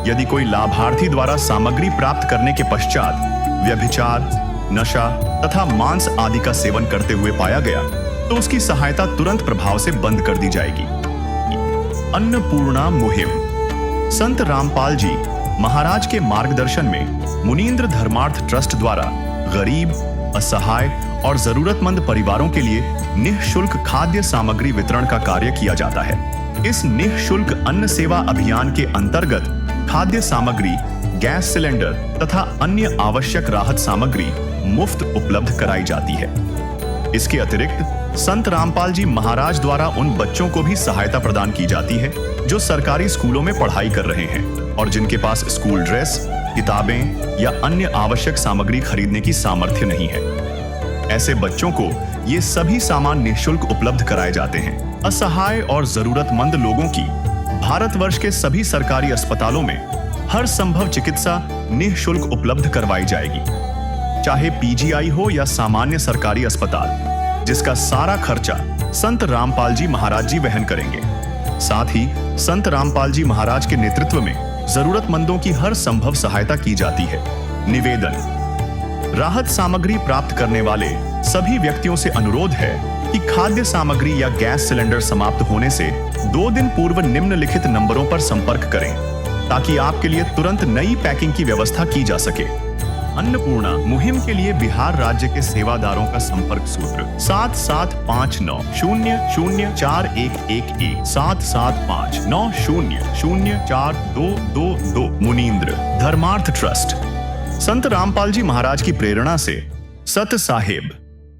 यदि कोई लाभार्थी द्वारा सामग्री प्राप्त करने के पश्चात व्यभिचार, नशा तथा मांस आदि का सेवन करते हुए पाया गया तो उसकी सहायता तुरंत प्रभाव से बंद कर दी जाएगी। अन्नपूर्णा मुहिम संत रामपाल जी महाराज के मार्गदर्शन में मुनीन्द्र धर्मार्थ ट्रस्ट द्वारा गरीब, असहाय और जरूरतमंद परिवारों के लिए निःशुल्क खाद्य सामग्री वितरण का कार्य किया जाता है। इस निःशुल्क अन्न सेवा अभियान के अंतर्गत खाद्य सामग्री, गैस सिलेंडर तथा अन्य आवश्यक राहत सामग्री मुफ्त उपलब्ध कराई जाती है। इसके अतिरिक्त संत रामपाल जी महाराज द्वारा उन बच्चों को भी सहायता प्रदान की जाती है जो सरकारी स्कूलों में पढ़ाई कर रहे हैं और जिनके पास स्कूल ड्रेस, किताबें या अन्य आवश्यक सामग्री खरीदने की सामर्थ्य नहीं है। ऐसे बच्चों को ये सभी सामान निःशुल्क उपलब्ध कराए जाते हैं। असहाय और जरूरतमंद लोगों की भारतवर्ष के सभी सरकारी अस्पतालों में हर संभव चिकित्सा निःशुल्क उपलब्ध करवाई जाएगी, चाहे पीजीआई हो या सामान्य सरकारी अस्पताल, जिसका सारा खर्चा संत रामपाल जी महाराज जी वहन करेंगे। साथ ही संत रामपाल जी महाराज के नेतृत्व में जरूरतमंदों की हर संभव सहायता की जाती है। निवेदन, राहत सामग्री प्राप्त करने वाले सभी व्यक्तियों से अनुरोध है कि खाद्य सामग्री या गैस सिलेंडर समाप्त होने से 2 दिन पूर्व निम्नलिखित नंबरों पर संपर्क करें ताकि आपके लिए तुरंत नई पैकिंग की व्यवस्था की जा सके। अन्नपूर्णा मुहिम के लिए बिहार राज्य के सेवादारों का संपर्क सूत्र 7759000411 7759004222। मुनींद्र धर्मार्थ ट्रस्ट। संत रामपाल जी महाराज की प्रेरणा से सत साहेब